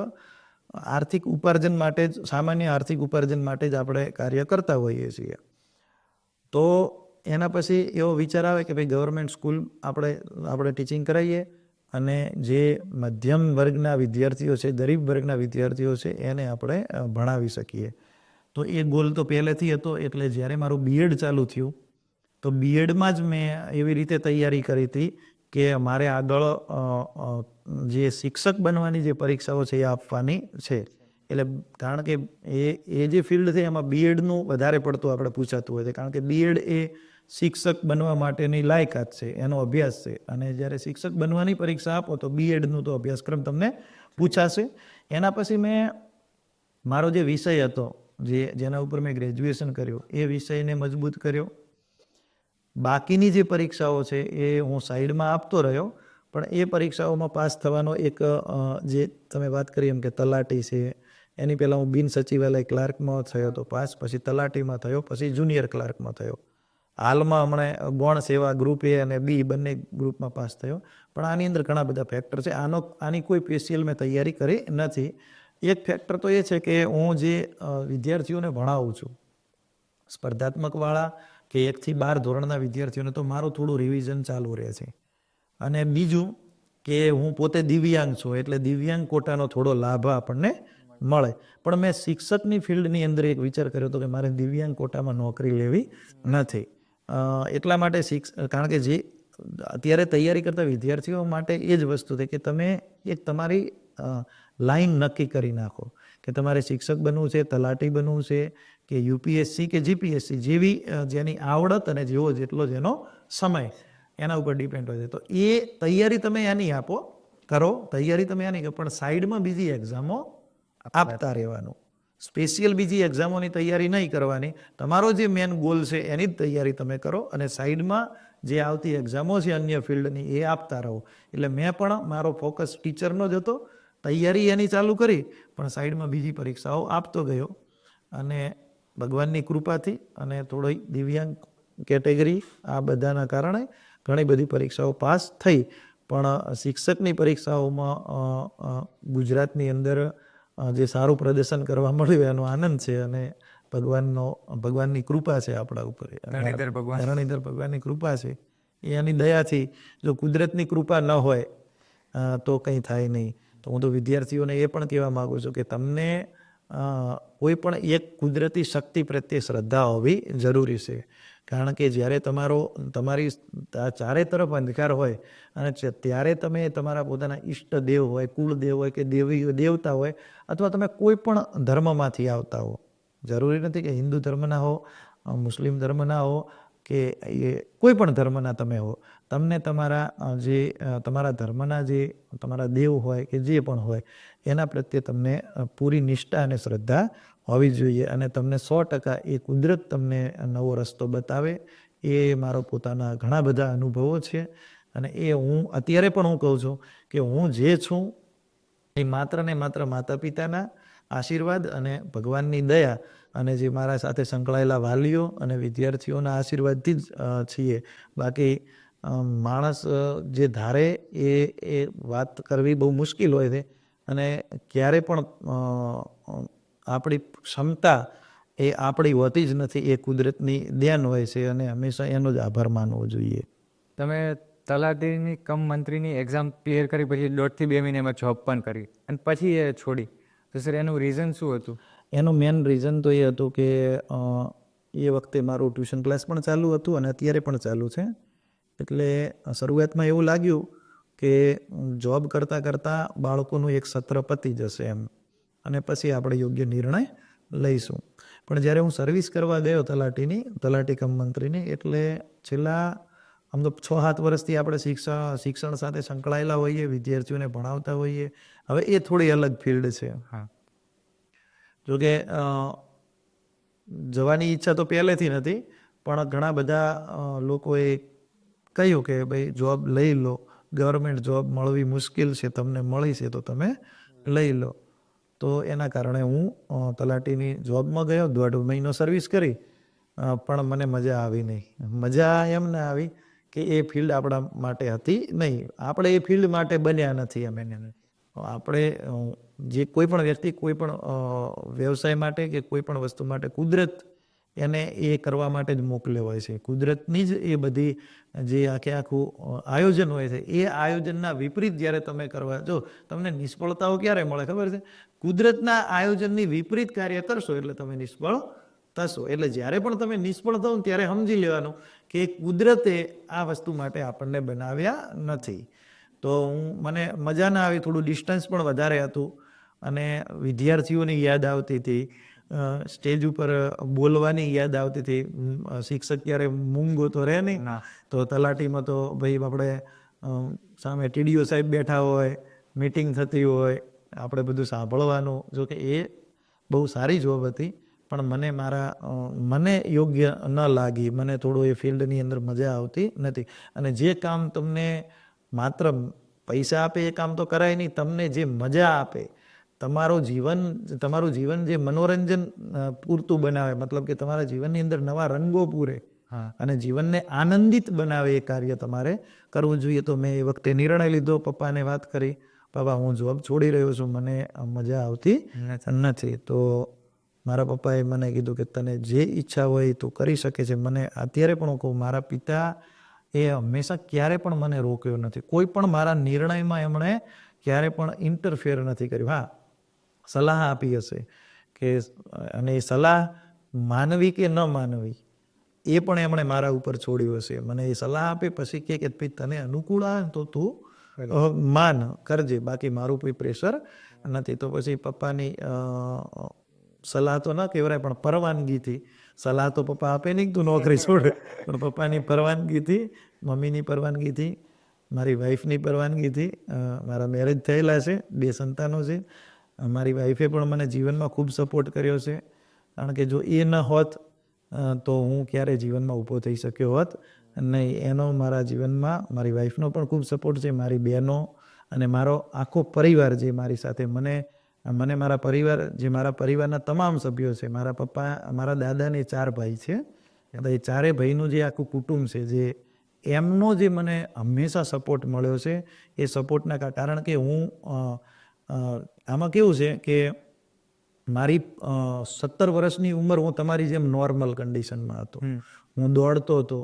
આર્થિક ઉપાર્જન માટે જ, સામાન્ય આર્થિક ઉપાર્જન માટે જ આપણે કાર્ય કરતા હોઈએ છીએ. તો એના પછી એવો વિચાર આવે કે ભાઈ ગવર્મેન્ટ સ્કૂલ આપણે ટીચિંગ કરાવીએ અને જે મધ્યમ વર્ગના વિદ્યાર્થીઓ છે, ગરીબ વર્ગના વિદ્યાર્થીઓ છે એને આપણે ભણાવી શકીએ. તો એ ગોલ તો પહેલેથી હતો. એટલે જ્યારે મારું બીએડ ચાલુ થયું તો બીએડમાં જ મેં એવી રીતે તૈયારી કરી હતી કે મારે આગળ જે શિક્ષક બનવાની જે પરીક્ષાઓ છે એ આપવાની છે. એટલે કારણ કે એ જે ફિલ્ડ છે એમાં બીએડનું વધારે પડતું આપણે પૂછાતું હોય છે, કારણ કે બીએડ એ શિક્ષક બનવા માટેની લાયકાત છે, એનો અભ્યાસ છે. અને જ્યારે શિક્ષક બનવાની પરીક્ષા આપો તો બીએડનું તો અભ્યાસક્રમ તમને પૂછાશે. એના પછી મેં મારો જે વિષય હતો, જેના ઉપર મેં ગ્રેજ્યુએશન કર્યું, એ વિષયને મજબૂત કર્યો. બાકીની જે પરીક્ષાઓ છે એ હું સાઈડમાં આપતો રહ્યો, પણ એ પરીક્ષાઓમાં પાસ થવાનો એક જે તમે વાત કરી એમ કે તલાટી છે, એની પહેલાં હું બિન સચિવાલય ક્લાર્કમાં થયો તો પાસ, પછી તલાટીમાં થયો, પછી જુનિયર ક્લાર્કમાં થયો. હાલમાં હમણાં ગૌણ સેવા ગ્રુપ એ અને બી બંને ગ્રુપમાં પાસ થયો. પણ આની અંદર ઘણા બધા ફેક્ટર છે. આની કોઈ સ્પેશિયલ મેં તૈયારી કરી નથી. એક ફેક્ટર તો એ છે કે હું જે વિદ્યાર્થીઓને ભણાવું છું, સ્પર્ધાત્મકવાળા કે 1 થી 12 ધોરણના વિદ્યાર્થીઓને તો મારું થોડું રિવિઝન ચાલુ રહે છે. અને બીજું કે હું પોતે દિવ્યાંગ છું, એટલે દિવ્યાંગ કોટાનો થોડો લાભ આપણને મળે. પણ મેં શિક્ષકની ફિલ્ડની અંદર એક વિચાર કર્યો હતો કે મારે દિવ્યાંગ કોટામાં નોકરી લેવી નથી. એટલા માટે કારણ કે જે અત્યારે તૈયારી કરતા વિદ્યાર્થીઓ માટે એ જ વસ્તુ છે કે તમે એક તમારી લાઈન નક્કી કરી નાખો કે તમારે શિક્ષક બનવું છે, તલાટી બનવું છે કે યુપીએસસી કે જીપીએસસી, જેવી જેની આવડત અને જેટલો જેનો સમય એના ઉપર ડિપેન્ડ હોય છે. તો એ તૈયારી તમે એની કરો, તૈયારી તમે એની કરો, પણ સાઈડમાં બીજી એક્ઝામો આપતા રહેવાનું. સ્પેશિયલ બીજી એક્ઝામોની તૈયારી નહીં કરવાની. તમારો જે મેન ગોલ છે એની જ તૈયારી તમે કરો અને સાઈડમાં જે આવતી એક્ઝામો છે અન્ય ફિલ્ડની એ આપતા રહો. એટલે મેં પણ મારો ફોકસ ટીચરનો જ હતો, તૈયારી એની ચાલુ કરી, પણ સાઈડમાં બીજી પરીક્ષાઓ આપતો ગયો. અને ભગવાનની કૃપાથી અને થોડી દિવ્યાંગ કેટેગરી આ બધાના કારણે ઘણી બધી પરીક્ષાઓ પાસ થઈ. પણ શિક્ષકની પરીક્ષાઓમાં ગુજરાતની અંદર જે સારું પ્રદર્શન કરવા મળ્યું એનો આનંદ છે અને ભગવાનની કૃપા છે આપણા ઉપર, ધરણીધર ભગવાનની કૃપા છે. એની દયાથી, જો કુદરતની કૃપા ન હોય તો કંઈ થાય નહીં. તો હું તો વિદ્યાર્થીઓને એ પણ કહેવા માગું છું કે તમને કોઈ પણ એક કુદરતી શક્તિ પ્રત્યે શ્રદ્ધા હોવી જરૂરી છે. કારણ કે જ્યારે તમારી ચારે તરફ અંધકાર હોય અને ત્યારે તમે તમારા પોતાના ઈષ્ટદેવ હોય, કુળદેવ હોય કે દેવતા હોય, અથવા તમે કોઈ પણ ધર્મમાંથી આવતા હો, જરૂરી નથી કે હિન્દુ ધર્મના હો, મુસ્લિમ ધર્મના હો કે કોઈ પણ ધર્મના તમે હો, તમને તમારા ધર્મના જે તમારા દેવ હોય કે જે પણ હોય એના પ્રત્યે તમને પૂરી નિષ્ઠા અને શ્રદ્ધા હોવી જોઈએ. અને તમને 100% એ કુદરત તમને નવો રસ્તો બતાવે. એ મારો પોતાના ઘણા બધા અનુભવો છે. અને એ અત્યારે પણ હું કહું છું કે હું જે છું એ માત્ર ને માત્ર માતા પિતાના આશીર્વાદ અને ભગવાનની દયા અને જે મારા સાથે સંકળાયેલા વાલીઓ અને વિદ્યાર્થીઓના આશીર્વાદથી જ છીએ. બાકી માણસ જે ધારે એ વાત કરવી બહુ મુશ્કેલ હોય છે, અને ક્યારે પણ આપણી ક્ષમતા એ આપણી હોતી જ નથી, એ કુદરતની દેન હોય છે, અને હંમેશા એનો જ આભાર માનવો જોઈએ. તમે તલાટીની કમ મંત્રીની એક્ઝામ ક્લિયર કરી પછી 1.5 થી 2 મહિનામાં જોબ પણ કરી અને પછી એ છોડી, તો સર એનું રીઝન શું હતું? એનું મેઇન રીઝન તો એ હતું કે એ વખતે મારું ટ્યુશન ક્લાસ પણ ચાલુ હતું અને અત્યારે પણ ચાલુ છે. એટલે શરૂઆતમાં એવું લાગ્યું કે જોબ કરતાં કરતાં બાળકોનું એક સત્ર પતી જશે એમ, અને પછી આપણે યોગ્ય નિર્ણય લઈશું. પણ જ્યારે હું સર્વિસ કરવા ગયો તલાટી કમ મંત્રીની, એટલે છેલ્લા આમ તો 6-7 વર્ષથી આપણે શિક્ષણ સાથે સંકળાયેલા હોઈએ, વિદ્યાર્થીઓને ભણાવતા હોઈએ. હવે એ થોડી અલગ ફિલ્ડ છે. હા, જોકે જવાની ઈચ્છા તો પહેલેથી નથી, પણ ઘણા બધા લોકોએ કહ્યું કે ભાઈ જોબ લઈ લો, ગવર્મેન્ટ જોબ મળવી મુશ્કેલ છે, તમને મળી છે તો તમે લઈ લો. તો એના કારણે હું તલાટીની જોબમાં ગયો, 1.5 મહિનો સર્વિસ કરી, પણ મને મજા આવી નહીં. મજા એમ ના આવી કે એ ફિલ્ડ આપણા માટે હતી નહીં, આપણે એ ફિલ્ડ માટે બન્યા નથી. આપણે જે કોઈ પણ વ્યક્તિ કોઈ પણ વ્યવસાય માટે કે કોઈ પણ વસ્તુ માટે કુદરત એને એ કરવા માટે જ મોકલ્યો હોય છે. કુદરતની જ એ બધી જે આખું આયોજન હોય છે, એ આયોજનના વિપરીત જ્યારે તમે કરવા જો, તમને નિષ્ફળતાઓ ક્યારે મળે ખબર છે? કુદરતના આયોજનની વિપરીત કાર્ય કરશો એટલે તમે નિષ્ફળ થશો. એટલે જ્યારે પણ તમે નિષ્ફળ થાવ ને ત્યારે સમજી લેવાનું કે કુદરતે આ વસ્તુ માટે આપણને બનાવ્યા નથી. તો મને મજા ના આવી, થોડું ડિસ્ટન્સ પણ વધારે હતું, અને વિદ્યાર્થીઓની યાદ આવતી હતી, સ્ટેજ ઉપર બોલવાની યાદ આવતી હતી. શિક્ષક ક્યારે મૂંગો તો રહે નહીં, તો તલાટીમાં તો ભાઈ આપણે સામે ટીડીઓ સાહેબ બેઠા હોય, મિટિંગ થતી હોય, આપણે બધું સાંભળવાનું. જો કે એ બહુ સારી જોબ હતી, પણ મને યોગ્ય ન લાગી. મને થોડું એ ફિલ્ડની અંદર મજા આવતી નથી. અને જે કામ તમને માત્ર પૈસા આપે એ કામ તો કરાય નહીં, તમને જે મજા આપે, તમારું જીવન જે મનોરંજન પૂરતું બનાવે, મતલબ કે તમારા જીવનની અંદર નવા રંગો પૂરે અને જીવનને આનંદિત બનાવે, એ કાર્ય તમારે કરવું જોઈએ. તો મેં એ વખતે નિર્ણય લીધો, પપ્પાને વાત કરી, પપ્પા હું જોબ છોડી રહ્યો છું, મને મજા આવતી નથી. તો મારા પપ્પાએ મને કીધું કે તને જે ઈચ્છા હોય એ તું કરી શકે છે. મને અત્યારે પણ હું કહું, મારા પિતા એ હંમેશા ક્યારે પણ મને રોક્યો નથી, કોઈ પણ મારા નિર્ણયમાં એમણે ક્યારે પણ ઇન્ટરફેર નથી કર્યું. હા, સલાહ આપી હશે કે, અને એ સલાહ માનવી કે ન માનવી એ પણ એમણે મારા ઉપર છોડ્યું હશે. મને એ સલાહ આપે પછી કે ભાઈ તને અનુકૂળ આવે તો તું માન કરજે, બાકી મારું કોઈ પ્રેશર નથી. તો પછી પપ્પાની સલાહ તો ન કહેવાય, પણ પરવાનગીથી, સલાહ તો પપ્પા આપે નહીં તું નોકરી છોડ, પણ પપ્પાની પરવાનગીથી, મમ્મીની પરવાનગીથી, મારી વાઈફની પરવાનગીથી, મારા મેરેજ થયેલા છે, 2 સંતાનો છે. મારી વાઈફે પણ મને જીવનમાં ખૂબ સપોર્ટ કર્યો છે, કારણ કે જો એ ન હોત તો હું ક્યારે જીવનમાં ઊભો થઈ શક્યો હોત નહીં. એનો મારા જીવનમાં મારી વાઈફનો પણ ખૂબ સપોર્ટ છે, મારી બહેનો અને મારો આખો પરિવાર જે મારી સાથે, મને મારા પરિવાર, જે મારા પરિવારના તમામ સભ્યો છે, મારા પપ્પા, મારા દાદાને 4 ભાઈ છે, એ 4 ભાઈનું જે આખું કુટુંબ છે, જે એમનો જે મને હંમેશા સપોર્ટ મળ્યો છે, એ સપોર્ટના કારણ કે હું આમાં કેવું છે કે મારી 17 વર્ષની ઉંમર હું તમારી જેમ નોર્મલ કન્ડિશનમાં હતો. હું દોડતો હતો,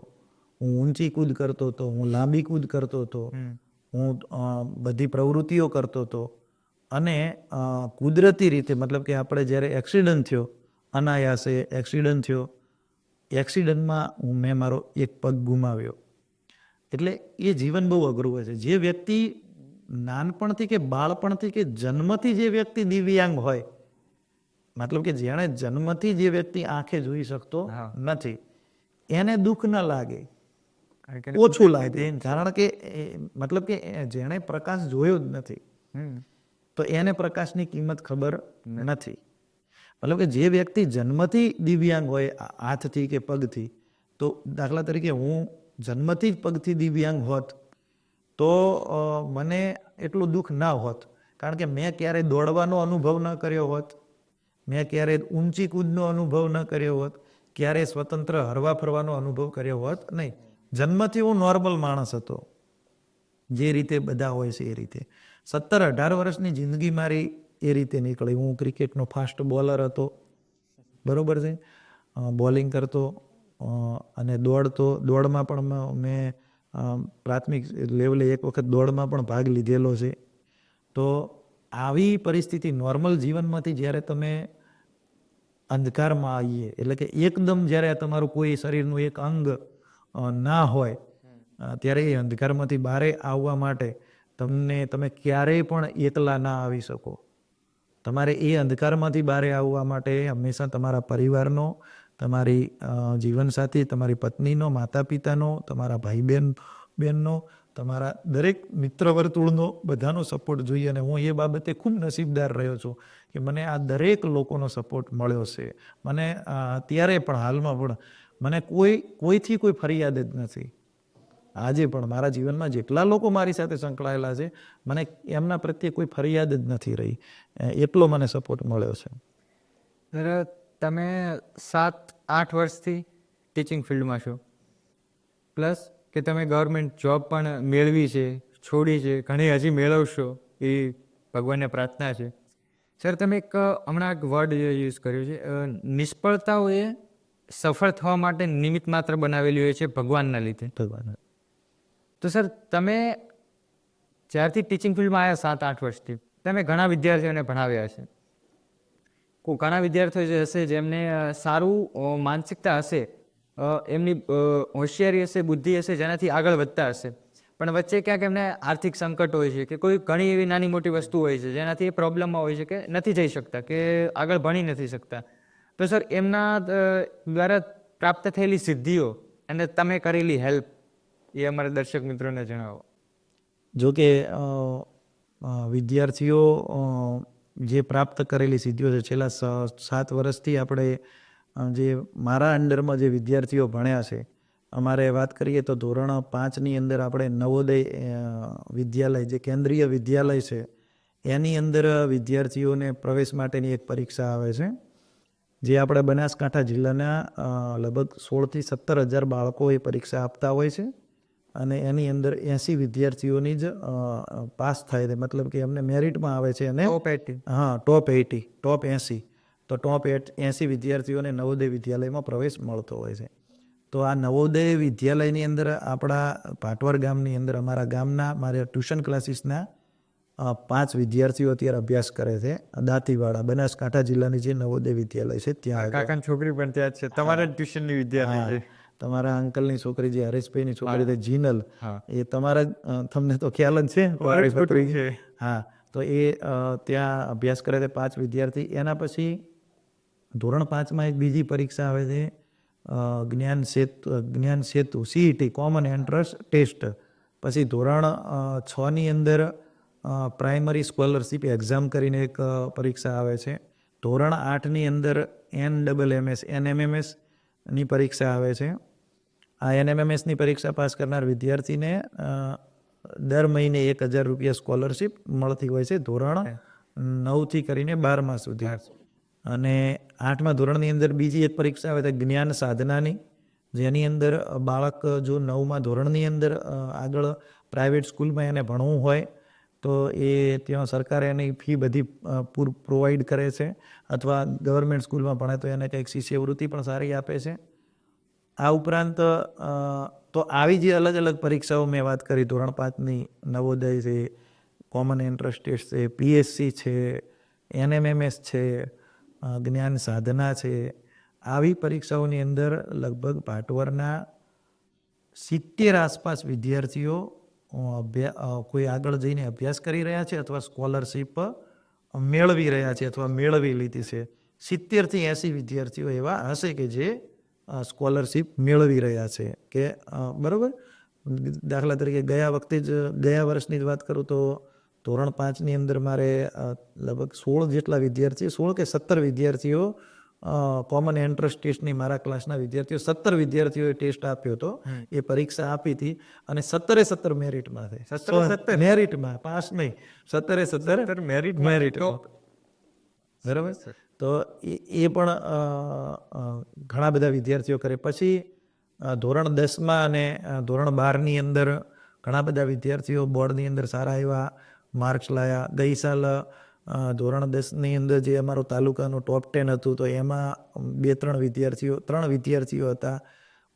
હું ઊંચી કૂદ કરતો હતો, હું લાંબી કૂદ કરતો હતો, હું બધી પ્રવૃત્તિઓ કરતો હતો. અને કુદરતી રીતે, મતલબ કે આપણે જ્યારે એક્સિડન્ટ થયો, અનાયાસે એક્સિડન્ટ થયો, એક્સિડન્ટમાં મેં મારો એક પગ ગુમાવ્યો. એટલે એ જીવન બહુ અઘરું હોય છે. જે વ્યક્તિ નાનપણથી કે બાળપણથી કે જન્મથી જે વ્યક્તિ દિવ્યાંગ હોય, મતલબ કે જેણે જન્મથી જે વ્યક્તિ આંખે જોઈ શકતો નથી, એને દુઃખ ન લાગે, ઓછું લાગે, કારણ કે મતલબ કે જેણે પ્રકાશ જોયો જ નથી, તો એને પ્રકાશની કિંમત ખબર નથી. મતલબ કે જે વ્યક્તિ જન્મથી દિવ્યાંગ હોય, હાથથી કે પગથી, તો દાખલા તરીકે હું જન્મથી જ પગથી દિવ્યાંગ હોત તો મને એટલું દુઃખ ના હોત, કારણ કે મેં ક્યારેય દોડવાનો અનુભવ ન કર્યો હોત, મેં ક્યારે ઊંચી કૂદનો અનુભવ ન કર્યો હોત, ક્યારે સ્વતંત્ર હરવા ફરવાનો અનુભવ કર્યો હોત નહીં. જન્મથી હું નોર્મલ માણસ હતો, જે રીતે બધા હોય છે એ રીતે. 17-18 વર્ષની જિંદગી મારી એ રીતે નીકળી. હું ક્રિકેટનો ફાસ્ટ બોલર હતો, બરોબર છે, બોલિંગ કરતો અને દોડતો. દોડમાં પણ મેં પ્રાથમિક લેવલે એક વખત દોડમાં પણ ભાગ લીધેલો છે. તો આવી પરિસ્થિતિ, નોર્મલ જીવનમાંથી જ્યારે તમે અંધકારમાં આવીએ, એટલે કે એકદમ જ્યારે તમારું કોઈ શરીરનું એક અંગ ના હોય, ત્યારે એ અંધકારમાંથી બહાર આવવા માટે તમે ક્યારેય પણ એકલા ના આવી શકો. તમારે એ અંધકારમાંથી બહાર આવવા માટે હંમેશા તમારા પરિવારનો, તમારી જીવનસાથી, તમારી પત્નીનો, માતા પિતાનો, તમારા ભાઈ બહેનનો, તમારા દરેક મિત્ર વર્તુળનો, બધાનો સપોર્ટ જોઈએ. અને હું એ બાબતે ખૂબ નસીબદાર રહ્યો છું કે મને આ દરેક લોકોનો સપોર્ટ મળ્યો છે. મને અત્યારે પણ, હાલમાં પણ મને કોઈથી કોઈ ફરિયાદ જ નથી. આજે પણ મારા જીવનમાં જેટલા લોકો મારી સાથે સંકળાયેલા છે, મને એમના પ્રત્યે કોઈ ફરિયાદ જ નથી રહી. એટલો મને સપોર્ટ મળ્યો છે. સર, તમે 7-8 વર્ષથી ટીચિંગ ફિલ્ડમાં છો, પ્લસ કે તમે ગવર્મેન્ટ જોબ પણ મેળવી છે, છોડી છે, ઘણી હજી મેળવશો, એ ભગવાનને પ્રાર્થના છે. સર, તમે હમણાં એક વર્ડ યુઝ કર્યો છે, નિષ્ફળતાઓએ સફળ થવા માટે નિમિત્ત માત્ર બનાવેલી હોય છે ભગવાનના લીધે. ભગવાન. તો સર, તમે જ્યારથી ટીચિંગ ફિલ્ડમાં આવ્યા 7-8 વર્ષથી, તમે ઘણા વિદ્યાર્થીઓને ભણાવ્યા છે. ઘણા વિદ્યાર્થીઓ જે હશે જેમને સારું માનસિકતા હશે, એમની હોશિયારી હશે, બુદ્ધિ હશે, જેનાથી આગળ વધતા હશે. પણ વચ્ચે ક્યાંક એમને આર્થિક સંકટ હોય છે કે કોઈ ઘણી એવી નાની મોટી વસ્તુ હોય છે જેનાથી એ પ્રોબ્લેમમાં હોય છે કે નથી જઈ શકતા, કે આગળ ભણી નથી શકતા. તો સર, એમના દ્વારા પ્રાપ્ત થયેલી સિદ્ધિઓ અને તમે કરેલી હેલ્પ, એ અમારા દર્શક મિત્રોને જણાવો. જો કે વિદ્યાર્થીઓ જે પ્રાપ્ત કરેલી સિદ્ધિઓ છે, છેલ્લા 7 વર્ષથી આપણે જે મારા અંડરમાં જે વિદ્યાર્થીઓ ભણ્યા છે, અમારે વાત કરીએ તો ધોરણ 5ની અંદર આપણે નવોદય વિદ્યાલય, જે કેન્દ્રીય વિદ્યાલય છે, એની અંદર વિદ્યાર્થીઓને પ્રવેશ માટેની એક પરીક્ષા આવે છે, જે આપણે બનાસકાંઠા જિલ્લાના લગભગ 16,000 થી 17,000 બાળકો એ પરીક્ષા આપતા હોય છે. અને એની અંદર 80 વિદ્યાર્થીઓની જ પાસ થાય છે, મતલબ કે એમને મેરિટમાં આવે છે. અને ટોપ 80. તો ટોપ 80 વિદ્યાર્થીઓને નવોદય વિદ્યાલયમાં પ્રવેશ મળતો હોય છે. તો આ નવોદય વિદ્યાલયની અંદર આપણા પાટવર ગામની અંદર, અમારા ગામના, મારા ટ્યુશન ક્લાસીસના 5 વિદ્યાર્થીઓ અત્યારે અભ્યાસ કરે છે. દાંતીવાડા, બનાસકાંઠા જિલ્લાની જે નવોદય વિદ્યાલય છે ત્યાં. કાકાની છોકરી પણ ત્યાં છે, તમારા ટ્યુશનની વિદ્યાર્થી છે. તમારા અંકલની છોકરી, જે હરેશભાઈની છોકરી છે જીનલ, એ તમારા, તમને તો ખ્યાલ જ છે. હા, તો એ ત્યાં અભ્યાસ કરે છે 5 વિદ્યાર્થી. એના પછી ધોરણ 5માં એક બીજી પરીક્ષા આવે છે, જ્ઞાન સેતુ CET, કોમન એન્ટ્રન્સ ટેસ્ટ. પછી ધોરણ 6ની અંદર પ્રાઇમરી સ્કોલરશીપ એક્ઝામ કરીને એક પરીક્ષા આવે છે. ધોરણ 8ની અંદર NMMS ની પરીક્ષા આવે છે. આ NMMSની પરીક્ષા પાસ કરનાર વિદ્યાર્થીને દર મહિને 1,000 રૂપિયા સ્કોલરશીપ મળતી હોય છે, ધોરણ 9થી કરીને 12મા સુધી. અને 8મા ધોરણની અંદર બીજી એક પરીક્ષા આવે છે જ્ઞાન સાધનાની, જેની અંદર બાળક જો 9મા ધોરણની અંદર આગળ પ્રાઇવેટ સ્કૂલમાં એને ભણવું હોય તો એ ત્યાં સરકારે એની ફી બધી પ્રોવાઈડ કરે છે, અથવા ગવર્મેન્ટ સ્કૂલમાં ભણે તો એને કંઈક શિષ્યવૃત્તિ પણ સારી આપે છે. આ ઉપરાંત તો આવી જે અલગ અલગ પરીક્ષાઓ મેં વાત કરી, ધોરણ 5ની નવોદય છે, કોમન એન્ટ્રન્સ ટેસ્ટ છે, PSC છે, NMMS છે, જ્ઞાન સાધના છે, આવી પરીક્ષાઓની અંદર લગભગ પાટવરના 70 આસપાસ વિદ્યાર્થીઓ કોઈ આગળ જઈને અભ્યાસ કરી રહ્યા છે, અથવા સ્કોલરશીપ મેળવી રહ્યા છે, અથવા મેળવી લીધી છે. 70 થી 80 વિદ્યાર્થીઓ એવા હશે કે જે સ્કોલરશીપ મેળવી રહ્યા છે. કે બરાબર, દાખલા તરીકે ગયા વર્ષની જ વાત કરું તો ધોરણ 5ની અંદર મારે લગભગ 16 જેટલા વિદ્યાર્થીઓ, 16 કે 17 વિદ્યાર્થીઓ કોમન એન્ટ્રન્સ ટેસ્ટની, મારા ક્લાસના વિદ્યાર્થીઓ 17 વિદ્યાર્થીઓએ ટેસ્ટ આપ્યો હતો, એ પરીક્ષા આપી હતી, અને 17 મેરિટમાં છે. 17 મેરિટમાં, પાસ નહીં, 17 મેરિટ. બરાબર. તો એ પણ ઘણા બધા વિદ્યાર્થીઓ કરે. પછી ધોરણ 10માં અને ધોરણ 12ની અંદર ઘણા બધા વિદ્યાર્થીઓ બોર્ડની અંદર સારા એવા માર્ક્સ લાયા. ગઈ સાલ ધોરણ 10ની અંદર જે અમારો તાલુકાનું ટોપ 10 હતું તો એમાં 3 વિદ્યાર્થીઓ હતા.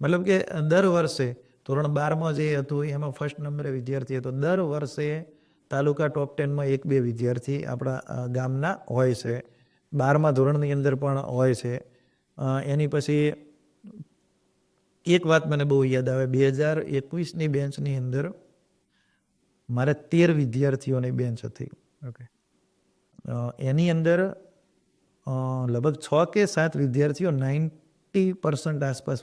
મતલબ કે દર વર્ષે ધોરણ 12માં જે હતું એમાં ફર્સ્ટ નંબરે વિદ્યાર્થી હતો. દર વર્ષે તાલુકા ટોપ 10માં 1-2 વિદ્યાર્થી આપણા ગામના હોય છે. 12મા ધોરણની અંદર પણ હોય છે. એની પછી એક વાત મને બહુ યાદ આવે, 2021ની બેન્ચની અંદર મારે 13 વિદ્યાર્થીઓની બેન્ચ હતી. ઓકે. એની અંદર લગભગ 6 કે 7 વિદ્યાર્થીઓ 90% આસપાસ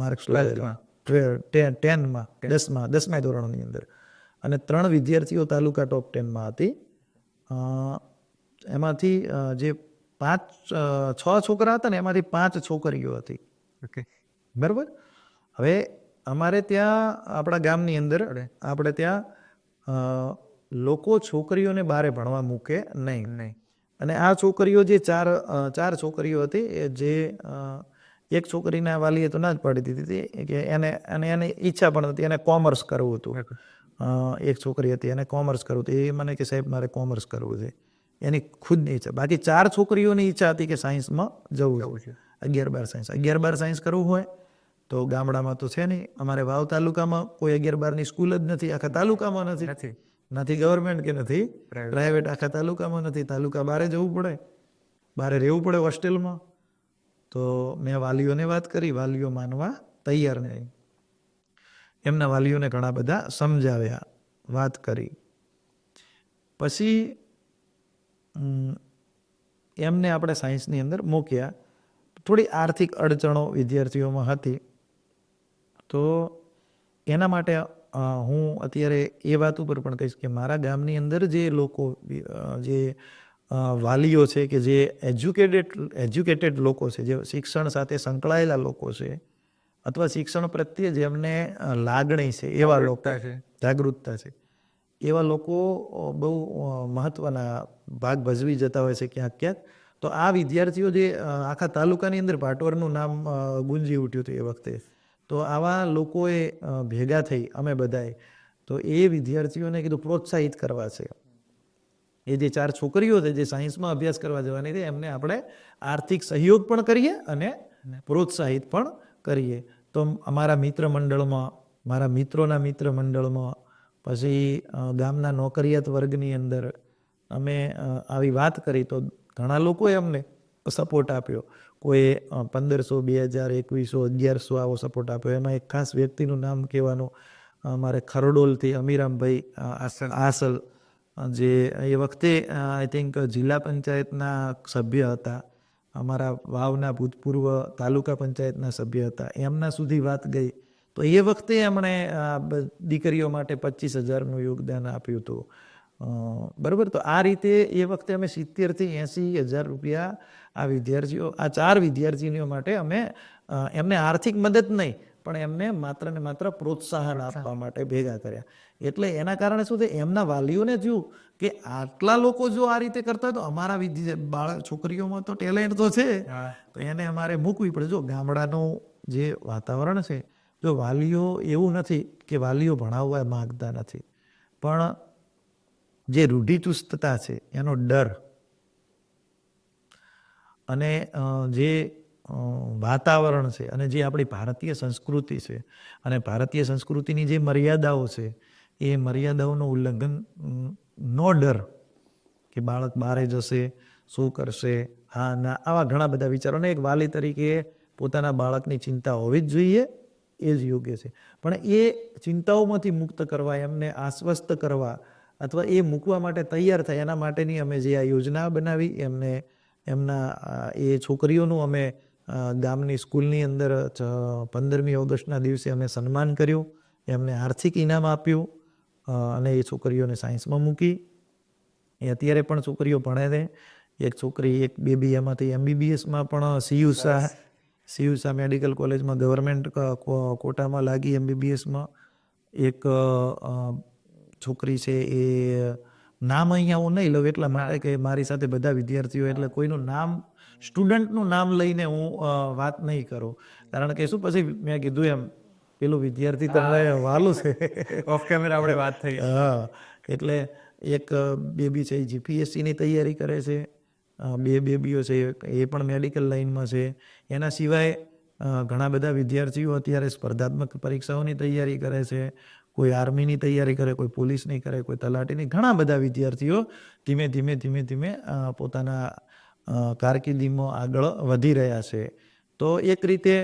માર્ક્સ લાવેલા 10માં 10મા ધોરણની અંદર, અને 3 વિદ્યાર્થીઓ તાલુકા ટોપ 10માં હતી. એમાંથી જે 6 છોકરા હતા ને એમાંથી 5 છોકરીઓ હતી. ઓકે. બરાબર. હવે અમારે ત્યાં આપણા ગામની અંદર આપણે ત્યાં લોકો છોકરીઓને બારે ભણવા મૂકે નહીં. અને આ છોકરીઓ જે ચાર છોકરીઓ હતી જે એક છોકરીના વાલીએ તો ના જ પાડી દીધી હતી કે એને ઈચ્છા પણ હતી, એને કોમર્સ કરવું હતું. એક છોકરી હતી એને કોમર્સ કરવું હતું. એ મને કે સાહેબ મારે કોમર્સ કરવું છે, એની ખુદની ઈચ્છા. બાકી 4 છોકરીઓની ઈચ્છા હતી કે સાયન્સમાં જવું છે, 11-12 સાયન્સ. 11-12 સાયન્સ કરવું હોય તો ગામડામાં તો છે નહીં. અમારે વાવ તાલુકામાં કોઈ 11-12ની સ્કૂલ જ નથી, આખા તાલુકામાં નથી ગવર્મેન્ટ કે નથી પ્રાઇવેટ, આખા તાલુકામાં નથી. તાલુકા બારે જવું પડે, બારે રહેવું પડે હોસ્ટેલમાં. તો મેં વાલીઓને વાત કરી, વાલીઓ માનવા તૈયાર નહીં. એમના વાલીઓને ઘણા બધા સમજાવ્યા, વાત કરી. પછી એમને આપણે સાયન્સની અંદર મૂક્યા. થોડી આર્થિક અડચણો વિદ્યાર્થીઓમાં હતી. તો એના માટે હું અત્યારે એ વાત ઉપર પણ કહીશ કે મારા ગામની અંદર જે લોકો જે વાલીઓ છે કે જે એજ્યુકેટેડ લોકો છે, જે શિક્ષણ સાથે સંકળાયેલા લોકો છે અથવા શિક્ષણ પ્રત્યે જેમને લાગણી છે એવા લોકો, જાગૃતતા છે, એવા લોકો બહુ મહત્ત્વના ભાગ ભજવી જતા હોય છે ક્યાંક ક્યાંક. તો આ વિદ્યાર્થીઓ જે આખા તાલુકાની અંદર ભાટવરનું નામ ગુંજી ઉઠ્યું હતું એ વખતે, તો આવા લોકોએ ભેગા થઈ અમે બધાએ તો એ વિદ્યાર્થીઓને કીધું પ્રોત્સાહિત કરવા છે. એ જે 4 છોકરીઓ છે જે સાયન્સમાં અભ્યાસ કરવા જવાની છે એમને આપણે આર્થિક સહયોગ પણ કરીએ અને પ્રોત્સાહિત પણ કરીએ. તો અમારા મિત્ર મંડળમાં, મારા મિત્રોના મિત્ર મંડળમાં, પછી ગામના નોકરિયાત વર્ગની અંદર અમે આવી વાત કરી તો ઘણા લોકોએ અમને સપોર્ટ આપ્યો. કોઈ 1500, 2000, 2100, 1100 આવો સપોર્ટ આપ્યો. એમાં એક ખાસ વ્યક્તિનું નામ કહેવાનું, મારે ખરડોલથી અમીરામભાઈ આસલ, જે એ વખતે આઈ થિંક જિલ્લા પંચાયતના સભ્ય હતા, અમારા વાવના ભૂતપૂર્વ તાલુકા પંચાયતના સભ્ય હતા. એમના સુધી વાત ગઈ તો એ વખતે એમણે દીકરીઓ માટે 25,000નું યોગદાન આપ્યું હતું. બરાબર. તો આ રીતે એ વખતે અમે 70,000 થી 80,000 રૂપિયા આ વિદ્યાર્થીઓ, આ 4 વિદ્યાર્થીનીઓ માટે અમે એમને આર્થિક મદદ નહીં પણ એમને માત્ર ને માત્ર પ્રોત્સાહન આપવા માટે ભેગા કર્યા. એટલે એના કારણે શું છે, એમના વાલીઓને થયું કે આટલા લોકો જો આ રીતે કરતા હોય તો અમારા છોકરીઓમાં તો ટેલેન્ટ તો છે, તો એને અમારે મૂકવી પડે. જો ગામડાનું જે વાતાવરણ છે, જો વાલીઓ એવું નથી કે વાલીઓ ભણાવવા માંગતા નથી, પણ જે રૂઢિચુસ્તતા છે, એનો ડર અને જે વાતાવરણ છે અને જે આપણી ભારતીય સંસ્કૃતિ છે અને ભારતીય સંસ્કૃતિની જે મર્યાદાઓ છે એ મર્યાદાઓનું ઉલ્લંઘન, નો ડર કે બાળક બહારે જશે, શું કરશે, હા ના, આવા ઘણા બધા વિચારોને એક વાલી તરીકે પોતાના બાળકની ચિંતા હોવી જ જોઈએ, એ જ યોગ્ય છે. પણ એ ચિંતાઓમાંથી મુક્ત કરવા, એમને આશ્વસ્ત કરવા અથવા એ મૂકવા માટે તૈયાર થાય એના માટેની અમે જે આ યોજના બનાવી, એમના એ છોકરીઓનું અમે ગામની સ્કૂલની અંદર 15મી ઓગસ્ટના દિવસે અમે સન્માન કર્યું, એમને આર્થિક ઇનામ આપ્યું અને એ છોકરીઓને સાયન્સમાં મૂકી. એ અત્યારે પણ છોકરીઓ ભણે છે. એક છોકરી, એક બેબી એમાંથી MBBSમાં પણ સીયુસા મેડિકલ કોલેજમાં ગવર્મેન્ટ કોટામાં લાગી MBBSમાં. એક છોકરી છે, એ નામ અહીંયા હું નહીં લઉં એટલા માટે કે મારી સાથે બધા વિદ્યાર્થીઓ એટલે કોઈનું નામ સ્ટુડન્ટનું નામ લઈને હું વાત નહીં કરું, કારણ કે શું પછી મેં કીધું એમ પેલું વિદ્યાર્થી તમને વાલું છે. ઓફ કેમેરા આપણે વાત થઈ. હા, એટલે એક બેબી છે એ જીપીએસસીની તૈયારી કરે છે, બે બેબીઓ છે એ પણ મેડિકલ લાઇનમાં છે. એના સિવાય ઘણા બધા વિદ્યાર્થીઓ અત્યારે સ્પર્ધાત્મક પરીક્ષાઓની તૈયારી કરે છે, કોઈ આર્મીની તૈયારી કરે, કોઈ પોલીસની કરે, કોઈ તલાટીની. ઘણા બધા વિદ્યાર્થીઓ ધીમે ધીમે ધીમે ધીમે પોતાના કારકિર્દીમાં આગળ વધી રહ્યા છે. તો એક રીતે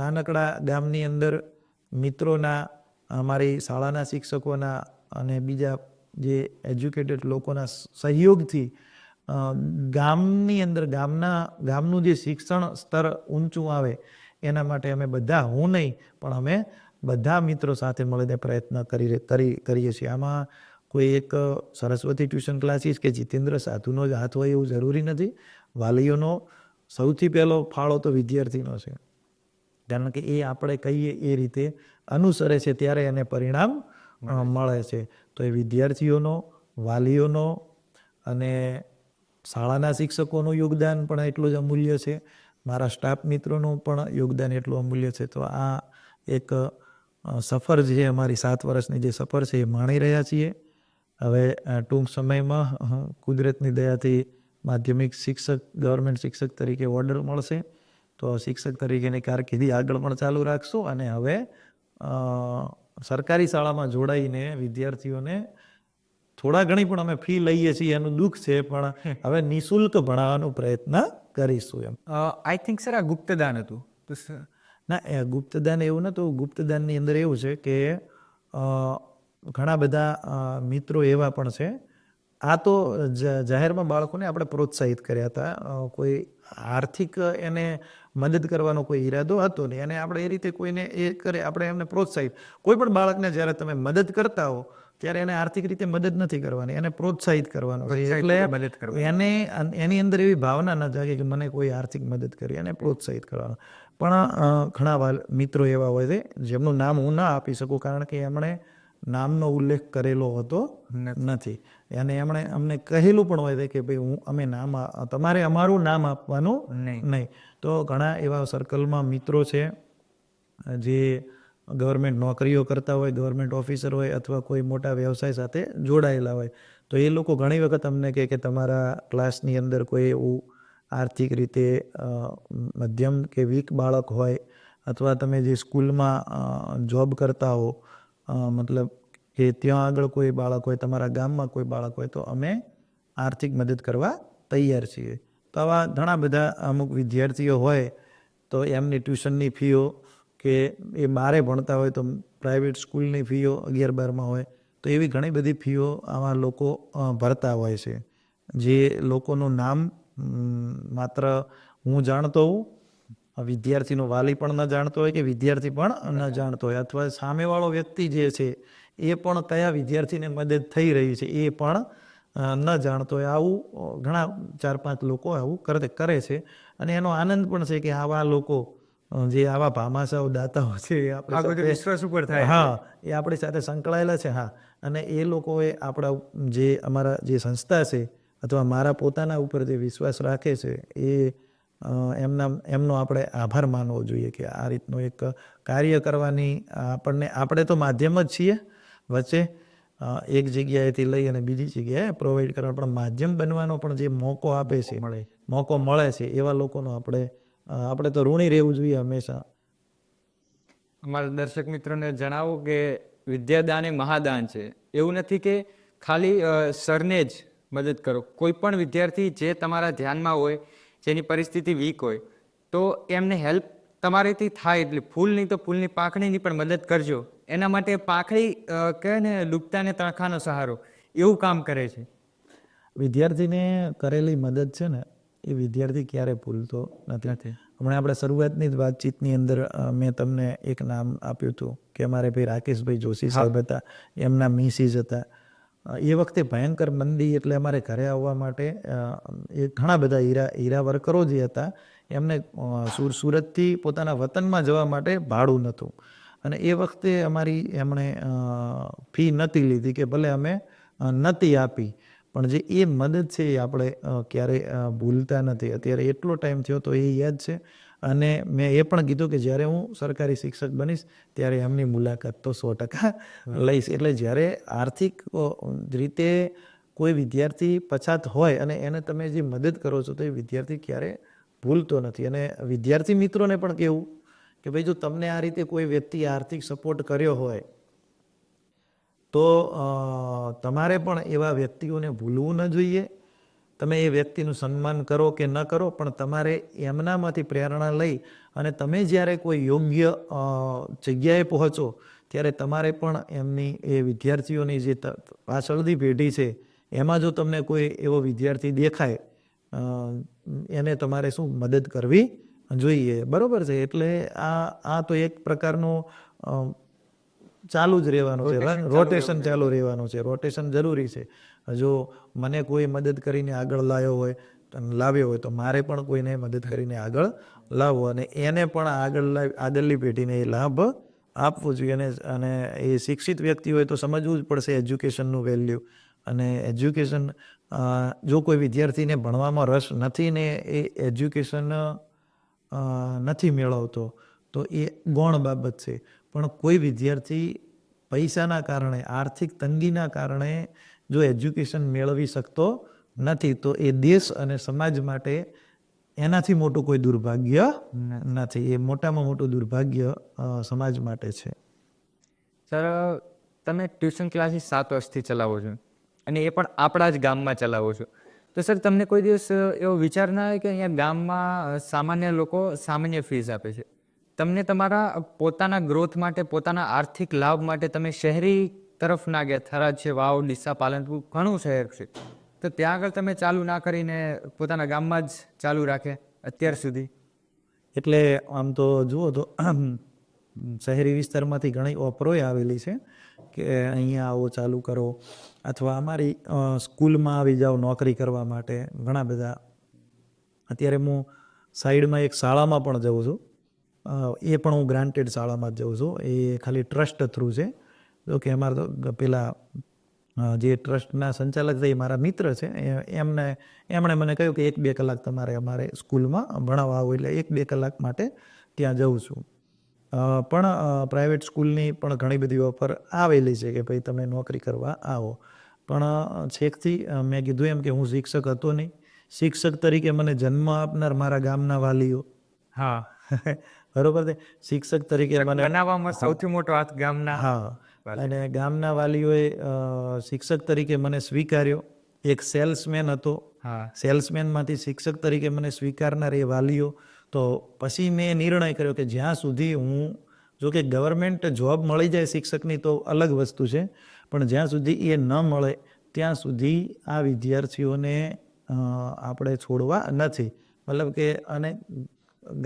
નાનકડા ગામની અંદર મિત્રોના, અમારી શાળાના શિક્ષકોના અને બીજા જે એજ્યુકેટેડ લોકોના સહયોગથી ગામની અંદર ગામનું જે શિક્ષણ સ્તર ઊંચું આવે એના માટે અમે બધા, હું નહીં પણ અમે બધા મિત્રો સાથે મળીને પ્રયત્ન કરીએ છીએ. આમાં કોઈ એક સરસ્વતી ટ્યુશન ક્લાસીસ કે જીતેન્દ્ર સાધુનો જ હાથ હોય એવું જરૂરી નથી. વાલીઓનો સૌથી પહેલો ફાળો તો વિદ્યાર્થીનો છે, કારણ કે એ આપણે કહીએ એ રીતે અનુસરે છે ત્યારે એને પરિણામ મળે છે. તો એ વિદ્યાર્થીઓનો, વાલીઓનો અને શાળાના શિક્ષકોનું યોગદાન પણ એટલું જ અમૂલ્ય છે. મારા સ્ટાફ મિત્રોનું પણ યોગદાન એટલું અમૂલ્ય છે. તો આ એક સફર જે અમારી 7 વર્ષની જે સફર છે એ માણી રહ્યા છીએ. હવે ટૂંક સમયમાં કુદરતની દયાથી માધ્યમિક શિક્ષક, ગવર્મેન્ટ શિક્ષક તરીકે ઓર્ડર મળશે, તો શિક્ષક તરીકેની કારકિર્દી આગળ પણ ચાલુ રાખશું. અને હવે સરકારી શાળામાં જોડાઈને વિદ્યાર્થીઓને થોડા ઘણી પણ અમે ફી લઈએ છીએ, એનું દુઃખ છે, પણ હવે નિઃશુલ્ક ભણાવવાનો પ્રયત્ન કરીશું એમ. આઈ થિંક સર આ ગુપ્તદાન હતું તો ના, એ ગુપ્તદાન એવું નહોતું. ગુપ્તદાનની અંદર એવું છે કે ઘણા બધા મિત્રો એવા પણ છે. આ તો જાહેરમાં બાળકોને આપણે પ્રોત્સાહિત કર્યા હતા. કોઈ આર્થિક એને મદદ કરવાનો કોઈ ઈરાદો હતો નહીં, અને આપણે એ રીતે કોઈને એ કરે, આપણે એમને પ્રોત્સાહિત. કોઈ પણ બાળકને જ્યારે તમે મદદ કરતા હો ત્યારે એને આર્થિક રીતે મદદ નથી કરવાની, એને પ્રોત્સાહિત કરવાનો છે. એટલે એને એની અંદર એવી ભાવના ન જાગે કે મને કોઈ આર્થિક મદદ કરી, એને પ્રોત્સાહિત કરવાનો. પણ ઘણા મિત્રો એવા હોય છે જેમનું નામ હું ના આપી શકું, કારણ કે એમણે નામનો ઉલ્લેખ કરેલો હોતો નથી, અને એમણે અમને કહેલું પણ હોય છે કે ભાઈ અમે તમારે અમારું નામ આપવાનું નહીં. તો ઘણા એવા સર્કલમાં મિત્રો છે જે ગવર્મેન્ટ નોકરીઓ કરતા હોય, ગવર્મેન્ટ ઓફિસર હોય, અથવા કોઈ મોટા વ્યવસાય સાથે જોડાયેલા હોય. તો એ લોકો ઘણી વખત અમને કહે કે તમારા ક્લાસની અંદર કોઈ એવું આર્થિક રીતે મધ્યમ કે વીક બાળક હોય, અથવા તમે જે સ્કૂલમાં જોબ કરતા હો, મતલબ કે ત્યાં આગળ કોઈ બાળક હોય, તમારા ગામમાં કોઈ બાળક હોય, તો અમે આર્થિક મદદ કરવા તૈયાર છીએ. તો આવા ઘણા બધા અમુક વિદ્યાર્થીઓ હોય તો એમની ટ્યુશનની ફીઓ, કે એ બારે ભણતા હોય તો પ્રાઇવેટ સ્કૂલની ફીઓ 11-12માં હોય, તો એવી ઘણી બધી ફીઓ આવા લોકો ભરતા હોય છે. જે લોકોનું નામ માત્ર હું જાણતો હોઉં, વિદ્યાર્થીનો વાલી પણ ન જાણતો હોય, કે વિદ્યાર્થી પણ ન જાણતો હોય, અથવા સામેવાળો વ્યક્તિ જે છે એ પણ કયા વિદ્યાર્થીને મદદ થઈ રહી છે એ પણ ન જાણતો હોય. આવું ઘણા 4-5 લોકો આવું કરે છે. અને એનો આનંદ પણ છે કે આવા લોકો જે આવા ભામાશાઓ દાતાઓ છે વિશ્વાસ ઉપર થાય, હા, એ આપણી સાથે સંકળાયેલા છે. હા, અને એ લોકોએ આપણા જે અમારા જે સંસ્થા છે અથવા મારા પોતાના ઉપર જે વિશ્વાસ રાખે છે એ એમનો આપણે આભાર માનવો જોઈએ કે આ રીતનું એક કાર્ય કરવાની આપણે તો માધ્યમ જ છીએ, વચ્ચે એક જગ્યાએથી લઈ અને બીજી જગ્યાએ પ્રોવાઈડ કરવાનો, પણ માધ્યમ બનવાનો પણ જે મોકો આપે છે, મોકો મળે છે, એવા લોકોનો આપણે તો ઋણી રહેવું જોઈએ હંમેશા. અમારા દર્શક મિત્રોને જણાવો કે વિદ્યાદાન એ મહાદાન છે. એવું નથી કે ખાલી સરને જ મદદ કરો. કોઈ પણ વિદ્યાર્થી જે તમારા ધ્યાનમાં હોય, જેની પરિસ્થિતિ વીક હોય, તો એમને હેલ્પ તમારેથી થાય એટલે ફૂલ નહીં તો ફૂલની પાંખડીની પણ મદદ કરજો. એના માટે પાંખડી કહે ને ડૂબતાને તણખાનો સહારો, એવું કામ કરે છે. વિદ્યાર્થીને કરેલી મદદ છે ને એ વિદ્યાર્થી ક્યારે ભૂલતો નથી. હમણાં આપણે શરૂઆતની જ વાતચીતની અંદર મેં તમને એક નામ આપ્યું હતું કે અમારે ભાઈ રાકેશભાઈ જોશી સાહેબ હતા, એમના મિસિસ હતા. એ વખતે ભયંકર મંદી, એટલે અમારે ઘરે આવવા માટે એ ઘણા બધા હીરા વર્કરો જે હતા એમને સુરતથી પોતાના વતનમાં જવા માટે ભાડું નહોતું, અને એ વખતે એમણે ફી નહોતી લીધી, કે ભલે અમે નહોતી આપી, પણ જે એ મદદ છે એ આપણે ક્યારેય ભૂલતા નથી. અત્યારે એટલો ટાઈમ થયો તો એ યાદ છે. અને મેં એ પણ કીધું કે જ્યારે હું સરકારી શિક્ષક બનીશ ત્યારે એમની મુલાકાત તો 100% લઈશ. એટલે જ્યારે આર્થિક રીતે કોઈ વિદ્યાર્થી પછાત હોય અને એને તમે જે મદદ કરો છો તો એ વિદ્યાર્થી ક્યારે ભૂલતો નથી. અને વિદ્યાર્થી મિત્રોને પણ કહેવું કે ભાઈ જો તમને આ રીતે કોઈ વ્યક્તિ આર્થિક સપોર્ટ કર્યો હોય તો તમારે પણ એવા વ્યક્તિઓને ભૂલવું ન જોઈએ. તમે એ વ્યક્તિનું સન્માન કરો કે ન કરો, પણ તમારે એમનામાંથી પ્રેરણા લઈ અને તમે જ્યારે કોઈ યોગ્ય જગ્યાએ પહોંચો ત્યારે તમારે પણ એમની એ વિદ્યાર્થીઓની જે પાછળની પેઢી છે એમાં જો તમને કોઈ એવો વિદ્યાર્થી દેખાય એને તમારે શું મદદ કરવી જોઈએ. બરોબર છે. એટલે આ તો એક પ્રકારનું ચાલુ જ રહેવાનું છે, રોટેશન ચાલુ રહેવાનું છે. રોટેશન જરૂરી છે. જો મને કોઈ મદદ કરીને આગળ લાવ્યો હોય તો મારે પણ કોઈને મદદ કરીને આગળ લાવવો અને એને પણ આગળની પેઢીને એ લાભ આપવો જોઈએ. અને એ શિક્ષિત વ્યક્તિ હોય તો સમજવું જ પડશે એજ્યુકેશનનું વેલ્યુ. અને એજ્યુકેશન જો કોઈ વિદ્યાર્થીને ભણવામાં રસ નથી ને એ એજ્યુકેશન નથી મેળવતો તો એ ગૌણ બાબત છે. પણ કોઈ વિદ્યાર્થી પૈસાના કારણે, આર્થિક તંગીના કારણે જો એજ્યુકેશન મેળવી શકતો નથી તો એ દેશ અને સમાજ માટે એનાથી મોટું કોઈ દુર્ભાગ્ય નથી. એ મોટામાં મોટું દુર્ભાગ્ય સમાજ માટે છે. સર, તમે ટ્યુશન ક્લાસીસ 7 વર્ષથી ચલાવો છો અને એ પણ આપણા જ ગામમાં ચલાવો છો. તો સર તમને કોઈ દિવસ એવો વિચાર ના આવે કે અહીંયા ગામમાં સામાન્ય લોકો સામાન્ય ફીસ આપે છે, તમને તમારા પોતાના ગ્રોથ માટે, પોતાના આર્થિક લાભ માટે તમે શહેરી તરફ ના ગયા? થરાદ છે, વાવ, ડીસા, પાલનપુર ઘણું શહેર છે, તો ત્યાં આગળ તમે ચાલુ ના કરીને પોતાના ગામમાં જ ચાલુ રાખે અત્યાર સુધી? એટલે આમ તો જુઓ તો શહેરી વિસ્તારમાંથી ઘણી ઓફરોય આવેલી છે કે અહીંયા આવો, ચાલુ કરો, અથવા અમારી સ્કૂલમાં આવી જાઓ નોકરી કરવા માટે. ઘણા બધા અત્યારે હું સાઈડમાં એક શાળામાં પણ જાઉં છું. એ પણ હું ગ્રાન્ટેડ શાળામાં જ જાઉં છું. એ ખાલી ટ્રસ્ટ થ્રુ છે. જો કે અમારે તો પેલા જે ટ્રસ્ટના સંચાલક છે એ મારા મિત્ર છે. એમણે મને કહ્યું કે 1-2 કલાક તમારે અમારે સ્કૂલમાં ભણાવવા આવો, એટલે 1-2 કલાક માટે ત્યાં જાઉં છું. પણ પ્રાઇવેટ સ્કૂલની પણ ઘણી બધી ઓફર આવેલી છે કે ભાઈ તમે નોકરી કરવા આવો. પણ છેકથી મેં કીધું એમ કે હું શિક્ષક હતો નહીં. શિક્ષક તરીકે મને જન્મ આપનાર મારા ગામના વાલીઓ, હા બરોબર છે. શિક્ષક તરીકે મને બનાવવામાં સૌથી મોટો હાથ ગામના. હા, અને ગામના વાલીઓએ શિક્ષક તરીકે મને સ્વીકાર્યો. એક સેલ્સમેન હતો, હા, સેલ્સમેનમાંથી શિક્ષક તરીકે મને સ્વીકારનાર એ વાલીઓ. તો પછી મેં નિર્ણય કર્યો કે જ્યાં સુધી હું, જો કે ગવર્મેન્ટ જોબ મળી જાય શિક્ષકની તો અલગ વસ્તુ છે, પણ જ્યાં સુધી એ ન મળે ત્યાં સુધી આ વિદ્યાર્થીઓને આપણે છોડવા નથી. મતલબ કે અને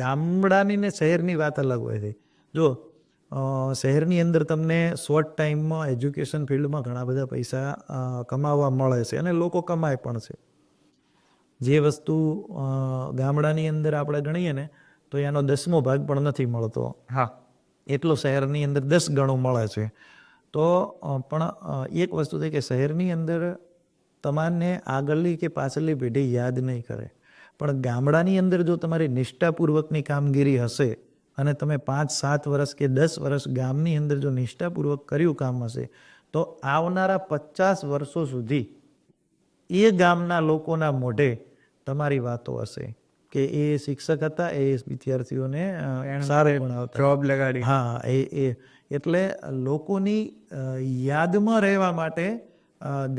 ગામડાની ને શહેરની વાત અલગ હોય છે. જો શહેરની અંદર તમને શોર્ટ ટાઈમમાં એજ્યુકેશન ફિલ્ડમાં ઘણા બધા પૈસા કમાવા મળે છે અને લોકો કમાય પણ છે. જે વસ્તુ ગામડાની અંદર આપણે ગણીએ ને તો એનો 10મો ભાગ પણ નથી મળતો. હા, એટલો શહેરની અંદર 10 ગણું મળે છે. તો પણ એક વસ્તુ છે કે શહેરની અંદર તમારને આગળની કે પાછળની પેઢી યાદ નહીં કરે, પણ ગામડાની અંદર જો તમારી નિષ્ઠાપૂર્વકની કામગીરી હશે અને તમે 5-7 વર્ષ કે 10 વર્ષ ગામની અંદર જો નિષ્ઠાપૂર્વક કર્યું કામ હશે તો આવનારા 50 વર્ષો સુધી એ ગામના લોકોના મોઢે તમારી વાતો હશે કે એ શિક્ષક હતા, એ વિદ્યાર્થીઓને સારે ભણાવતા, જોબ લગાડી. હા, એ એટલે લોકોની યાદમાં રહેવા માટે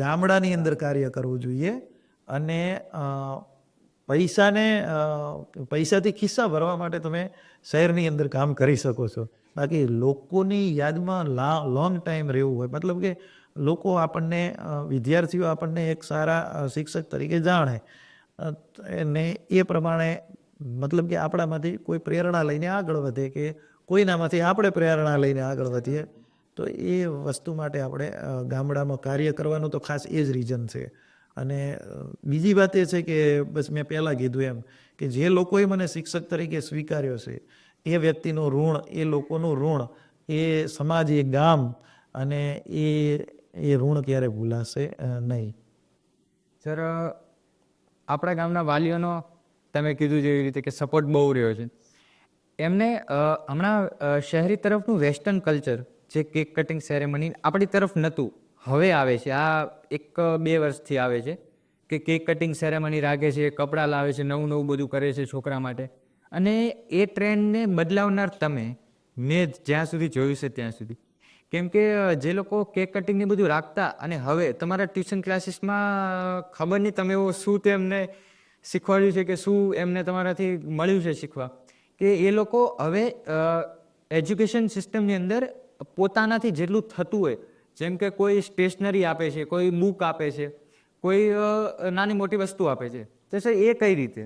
ગામડાની અંદર કાર્ય કરવું જોઈએ. અને પૈસાથી ખિસ્સા ભરવા માટે તમે શહેરની અંદર કામ કરી શકો છો. બાકી લોકોની યાદમાં લોંગ ટાઈમ રહેવું હોય, મતલબ કે લોકો આપણને, વિદ્યાર્થીઓ આપણને એક સારા શિક્ષક તરીકે જાણે ને એ પ્રમાણે, મતલબ કે આપણામાંથી કોઈ પ્રેરણા લઈને આગળ વધે કે કોઈનામાંથી આપણે પ્રેરણા લઈને આગળ વધીએ. તો એ વસ્તુ માટે આપણે ગામડામાં કાર્ય કરવાનું તો ખાસ એ જ રીઝન છે. અને બીજી વાત એ છે કે બસ મેં પહેલાં કીધું એમ કે જે લોકોએ મને શિક્ષક તરીકે સ્વીકાર્યો છે એ વ્યક્તિનું ઋણ, એ લોકોનું ઋણ, એ સમાજ, એ ગામ, અને એ ઋણ ક્યારે ભૂલાશે નહીં. સર આપણા ગામના વાલીઓનો તમે કીધું જેવી રીતે કે સપોર્ટ બહુ રહ્યો છે. એમને હમણાં શહેરી તરફનું વેસ્ટર્ન કલ્ચર જે કેક કટિંગ સેરેમની આપણી તરફ નહોતું, હવે આવે છે. આ 1-2 વર્ષથી આવે છે કે કેક કટિંગ સેરેમની રાખે છે, કપડાં લાવે છે, નવું નવું બધું કરે છે છોકરા માટે. અને એ ટ્રેન્ડને બદલાવનાર તમે, મેં જ્યાં સુધી જોયું છે ત્યાં સુધી, કેમ કે જે લોકો કેક કટિંગ ને બધું રાખતા અને હવે તમારા ટ્યુશન ક્લાસીસમાં ખબર નહીં તમે એવું શું તેમને શીખવાડ્યું છે કે શું એમને તમારાથી મળ્યું છે શીખવા, કે એ લોકો હવે એજ્યુકેશન સિસ્ટમની અંદર પોતાનાથી જેટલું થતું હોય, જેમ કે કોઈ સ્ટેશનરી આપે છે, કોઈ બુક આપે છે, કોઈ નાની મોટી વસ્તુ આપે છે, તો સર એ કઈ રીતે?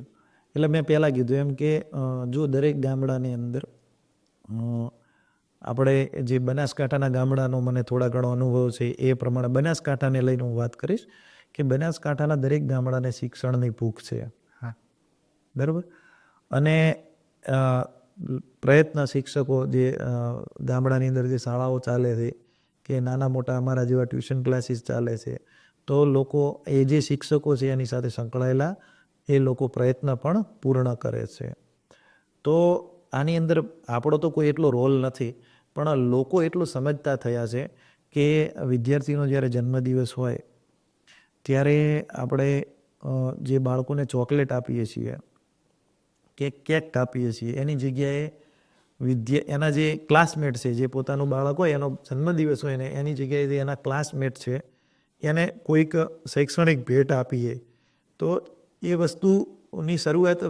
એટલે મેં પહેલાં કીધું એમ કે જો દરેક ગામડાની અંદર આપણે જે બનાસકાંઠાના ગામડાનો મને થોડા ઘણો અનુભવ છે એ પ્રમાણે બનાસકાંઠાને લઈને હું વાત કરીશ કે બનાસકાંઠાના દરેક ગામડાને શિક્ષણની ભૂખ છે. હા, બરાબર. અને પ્રયત્ન શિક્ષકો જે ગામડાની અંદર જે શાળાઓ ચાલે છે કે નાના મોટા અમારા જેવા ટ્યુશન ક્લાસીસ ચાલે છે, તો લોકો એ જે શિક્ષકો છે એની સાથે સંકળાયેલા એ લોકો પ્રયત્ન પણ પૂર્ણ કરે છે. તો આની અંદર આપણો તો કોઈ એટલો રોલ નથી, પણ લોકો એટલું સમજતા થયા છે કે વિદ્યાર્થીનો જ્યારે જન્મદિવસ હોય ત્યારે આપણે જે બાળકોને ચોકલેટ આપીએ છીએ કે કેક કાપીએ છીએ, એની જગ્યાએ એના જે ક્લાસમેટ છે, જે પોતાનું બાળક હોય એનો જન્મદિવસ હોય ને એની જગ્યાએ જે એના ક્લાસમેટ છે એને કોઈક શૈક્ષણિક ભેટ આપીએ, તો એ વસ્તુની શરૂઆત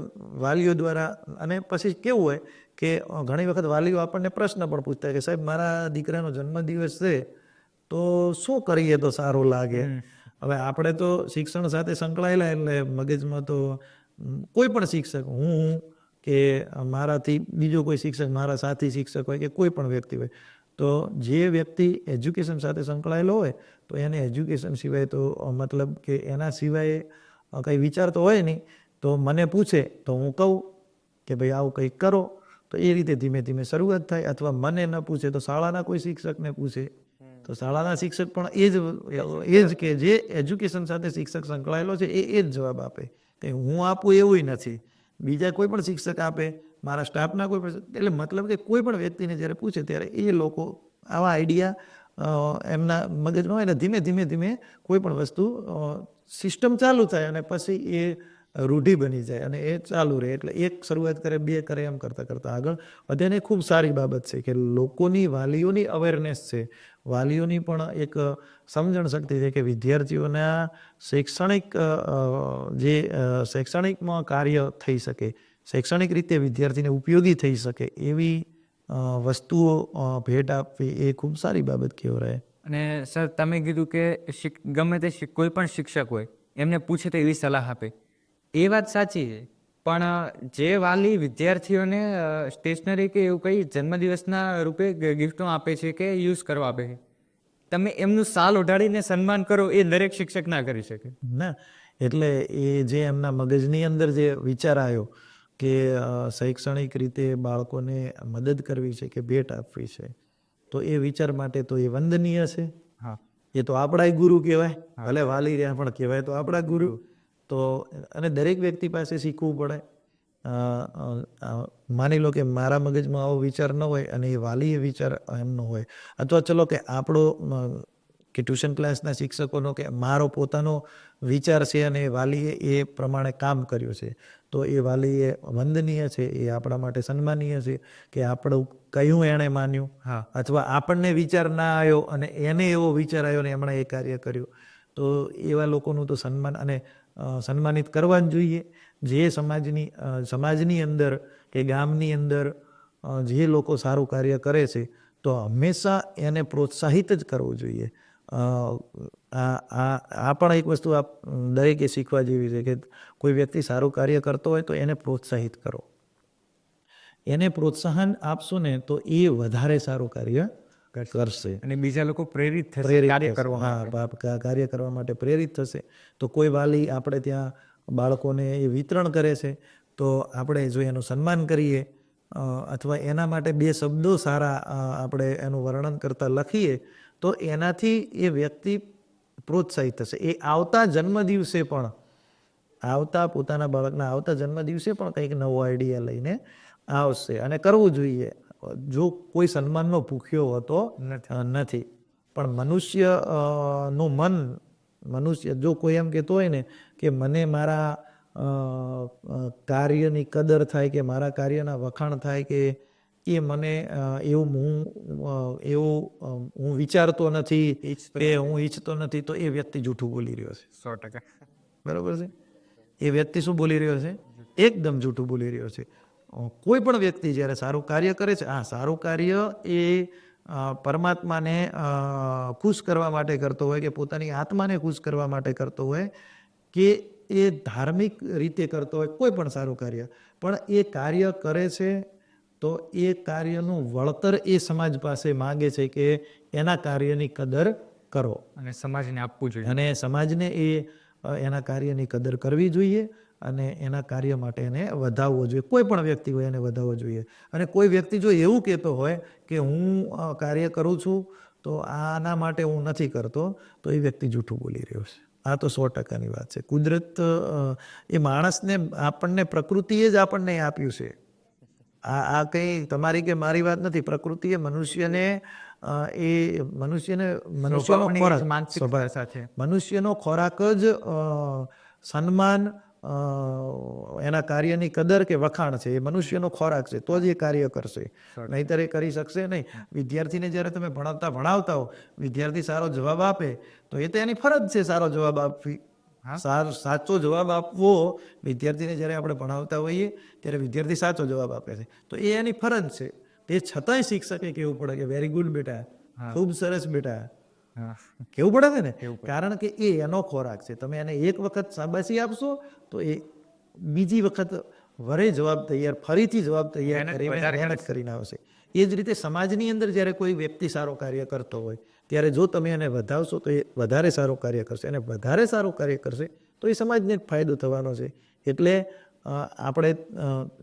વાલીઓ દ્વારા. અને પછી કેવું હોય કે ઘણી વખત વાલીઓ આપણને પ્રશ્ન પણ પૂછતા કે સાહેબ મારા દીકરાનો જન્મદિવસ છે તો શું કરીએ તો સારું લાગે. હવે આપણે તો શિક્ષણ સાથે સંકળાયેલા એટલે મગજમાં તો કોઈ પણ શિક્ષક, હું કે મારાથી બીજો કોઈ શિક્ષક, મારા સાથી શિક્ષક હોય કે કોઈ પણ વ્યક્તિ હોય, તો જે વ્યક્તિ એજ્યુકેશન સાથે સંકળાયેલો હોય તો એને એજ્યુકેશન સિવાય તો મતલબ કે એના સિવાય કંઈ વિચાર તો હોય નહીં. તો મને પૂછે તો હું કહું કે ભાઈ આવું કંઈક કરો, તો એ રીતે ધીમે ધીમે શરૂઆત થાય. અથવા મને ન પૂછે તો શાળાના કોઈ શિક્ષકને પૂછે, તો શાળાના શિક્ષક પણ એ જ કે જે એજ્યુકેશન સાથે શિક્ષક સંકળાયેલો છે એ જ જવાબ આપે. કે હું આપું એવું નથી, બીજા કોઈ પણ શિક્ષક આપે, મારા સ્ટાફના કોઈ પણ. એટલે મતલબ કે કોઈ પણ વ્યક્તિને જ્યારે પૂછે ત્યારે એ લોકો આવા આઈડિયા એમના મગજમાં હોય ને ધીમે ધીમે ધીમે કોઈ પણ વસ્તુ સિસ્ટમ ચાલુ થાય અને પછી એ રૂઢિ બની જાય અને એ ચાલુ રહે. એટલે એક શરૂઆત કરે, 2 કરે, એમ કરતાં કરતાં આગળ વધે. અને ખૂબ સારી બાબત છે કે લોકોની, વાલીઓની અવેરનેસ છે, વાલીઓની પણ એક સમજણ શક્તિ છે કે વિદ્યાર્થીઓના શૈક્ષણિકમાં કાર્ય થઈ શકે, શૈક્ષણિક રીતે વિદ્યાર્થીને ઉપયોગી થઈ શકે એવી વસ્તુઓ ભેટ આપવી એ ખૂબ સારી બાબત કહેવાય. અને સર તમે કીધું કે ગમે તે કોઈ પણ શિક્ષક હોય એમને પૂછે તો એવી સલાહ આપે, એ વાત સાચી છે. પણ જે વાલી વિદ્યાર્થીઓને સ્ટેશનરી કે એવું કંઈ જન્મદિવસના રૂપે ગિફ્ટો આપે છે કે યુઝ કરવા આપે છે, તમે એમનું સાલ ઓઢાડીને સન્માન કરો એ દરેક શિક્ષક ના કરી શકે ના. એટલે એ જે એમના મગજની અંદર જે વિચાર આવ્યો કે શૈક્ષણિક રીતે બાળકોને મદદ કરવી છે કે ભેટ આપવી છે, તો એ વિચાર માટે તો એ વંદનીય છે. હા, એ તો આપણા ગુરુ કહેવાય, ભલે વાલી રહ્યા પણ કહેવાય તો આપણા ગુરુ. તો અને દરેક વ્યક્તિ પાસે શીખવું પડે. માની લો કે મારા મગજમાં આવો વિચાર ન હોય અને એ વાલીએ વિચાર એમનો હોય, અથવા ચલો કે આપણો કે ટ્યુશન ક્લાસના શિક્ષકોનો કે મારો પોતાનો વિચાર છે અને વાલીએ એ પ્રમાણે કામ કર્યું છે, તો એ વાલીએ વંદનીય છે, એ આપણા માટે સન્માનીય છે કે આપણું કયું એણે માન્યું. હા, અથવા આપણને વિચાર ના આવ્યો અને એને એવો વિચાર આવ્યો ને એમણે એ કાર્ય કર્યું, તો એવા લોકોનું તો સન્માન અને સન્માનિત કરવા જ જોઈએ. જે સમાજની અંદર કે ગામની અંદર જે લોકો સારું કાર્ય કરે છે તો હંમેશા એને પ્રોત્સાહિત જ કરવું જોઈએ. આ પણ એક વસ્તુ દરેકે શીખવા જેવી છે કે કોઈ વ્યક્તિ સારું કાર્ય કરતો હોય તો એને પ્રોત્સાહિત કરો. એને પ્રોત્સાહન આપશો ને તો એ વધારે સારું કાર્ય કરશે અને બીજા લોકો પ્રેરિત થશે કાર્ય કરવા માટે પ્રેરિત થશે. તો કોઈ વાલી આપણે ત્યાં બાળકોને એ વિતરણ કરે છે તો આપણે જો એનું સન્માન કરીએ અથવા એના માટે 2 શબ્દો સારા આપણે એનું વર્ણન કરતાં લખીએ તો એનાથી એ વ્યક્તિ પ્રોત્સાહિત થશે. એ આવતા જન્મદિવસે પણ પોતાના બાળકના આવતા જન્મદિવસે પણ કંઈક નવો આઈડિયા લઈને આવશે અને કરવું જોઈએ. જો કોઈ સન્માનનો ભૂખ્યો હોતો નથી. પણ મનુષ્ય જો કોઈ એમ કહેતો હોય ને કે મને મારા કાર્યની કદર થાય કે મારા કાર્યના વખાણ થાય કે એ મને હું વિચારતો નથી કે હું ઈચ્છતો નથી, તો એ વ્યક્તિ જૂઠું બોલી રહ્યો છે. 100%. બરાબર છે. એ વ્યક્તિ શું બોલી રહ્યો છે? એકદમ જૂઠું બોલી રહ્યો છે. કોઈ પણ વ્યક્તિ જ્યારે સારું કાર્ય કરે છે, સારું કાર્ય એ પરમાત્માને ખુશ કરવા માટે કરતો હોય કે પોતાની આત્માને ખુશ કરવા માટે કરતો હોય કે એ ધાર્મિક રીતે કરતો હોય, કોઈ પણ સારું કાર્ય, પણ એ કાર્ય કરે છે તો એ કાર્યનું વળતર એ સમાજ પાસે માગે છે કે એના કાર્યની કદર કરો અને સમાજને આપવું જોઈએ. અને સમાજને એના કાર્યની કદર કરવી જોઈએ અને એના કાર્ય માટે એને વધાવવો જોઈએ. કોઈ પણ વ્યક્તિ હોય એને વધાવવો જોઈએ. અને કોઈ વ્યક્તિ જો એવું કહેતો હોય કે હું કાર્ય કરું છું તો આના માટે હું નથી કરતો, તો એ વ્યક્તિ જૂઠું બોલી રહ્યો છે. આ તો 100%ની વાત છે. કુદરત એ માણસને આપણને પ્રકૃતિએ જ આપણને આપ્યું છે. આ કંઈ તમારી કે મારી વાત નથી. પ્રકૃતિએ મનુષ્યનો ખોરાક જ સન્માન, એના કાર્યની કદર કે વખાણ છે. એ મનુષ્યનો ખોરાક છે, તો જ એ કાર્ય કરશે, નહીંતર એ કરી શકશે નહીં. વિદ્યાર્થીને જ્યારે તમે ભણાવતા હો, વિદ્યાર્થી સારો જવાબ આપે તો એ તો એની ફરજ છે સારો જવાબ આપવી. સાચો જવાબ આપવો વિદ્યાર્થીને જ્યારે આપણે ભણાવતા હોઈએ ત્યારે વિદ્યાર્થી સાચો જવાબ આપે છે તો એ એની ફરજ છે. તે છતાંય શિક્ષકે કહેવું પડે કે વેરી ગુડ બેટા, ખૂબ સરસ બેટા, કેવું પડે છે ને, કારણ કે એ એનો ખોરાક છે. તમે એને એક વખત શાબાશી આપશો તો એ બીજી વખત ફરીથી જવાબ તૈયાર મહેનત કરીને આવશે. એ જ રીતે સમાજની અંદર જ્યારે કોઈ વ્યક્તિ સારો કાર્ય કરતો હોય ત્યારે જો તમે એને વધાવશો તો એ વધારે સારું કાર્ય કરશે, અને વધારે સારું કાર્ય કરશે તો એ સમાજને જ ફાયદો થવાનો છે. એટલે આપણે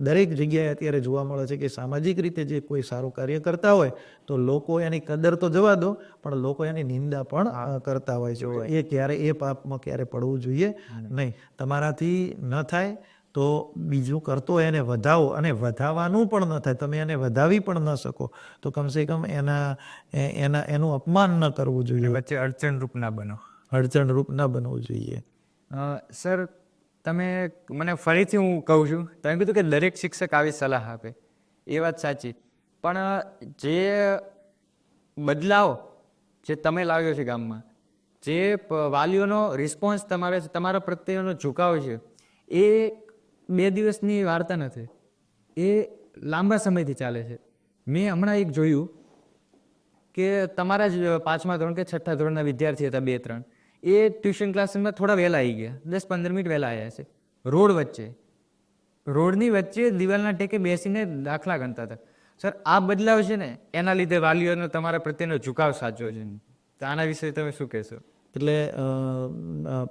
દરેક જગ્યાએ અત્યારે જોવા મળે છે કે સામાજિક રીતે જે કોઈ સારું કાર્ય કરતા હોય તો લોકો એની કદર તો જવા દો, પણ લોકો એની નિંદા પણ કરતા હોય છે. એ પાપમાં ક્યારે પડવું જોઈએ નહીં. તમારાથી ન થાય તો બીજું કરતો એને વધાવો, અને વધાવવાનું પણ ન થાય, તમે એને વધાવી પણ ન શકો તો કમસે કમ એનું અપમાન ન કરવું જોઈએ. વચ્ચે અડચણરૂપ ના બનો. અડચણરૂપ ન બનવું જોઈએ. સર, તમે મને ફરીથી હું કહું છું, તમે કીધું કે દરેક શિક્ષક આવી સલાહ આપે, એ વાત સાચી, પણ જે બદલાવ જે તમે લાવ્યો છે ગામમાં, જે વાલીઓનો રિસ્પોન્સ તમારા પ્રત્યેનો ઝુકાવ છે, એ 2 દિવસની વાર્તા નથી, એ લાંબા સમયથી ચાલે છે. મેં હમણાં એક જોયું કે તમારા જ 5મા ધોરણ કે 6ઠ્ઠા ધોરણના વિદ્યાર્થી હતા 2-3, એ ટ્યુશન ક્લાસમાં થોડા વહેલા આવી ગયા, 10-15 મિનિટ વહેલા આવ્યા છે. રોડની વચ્ચે દિવાલના ટેકે બેસીને દાખલા ગણતા હતા. સર, આ બદલાવ છે ને, એના લીધે વાલીઓનો તમારા પ્રત્યેનો ઝુકાવ સાચો છે. તો આના વિશે તમે શું કહેશો? એટલે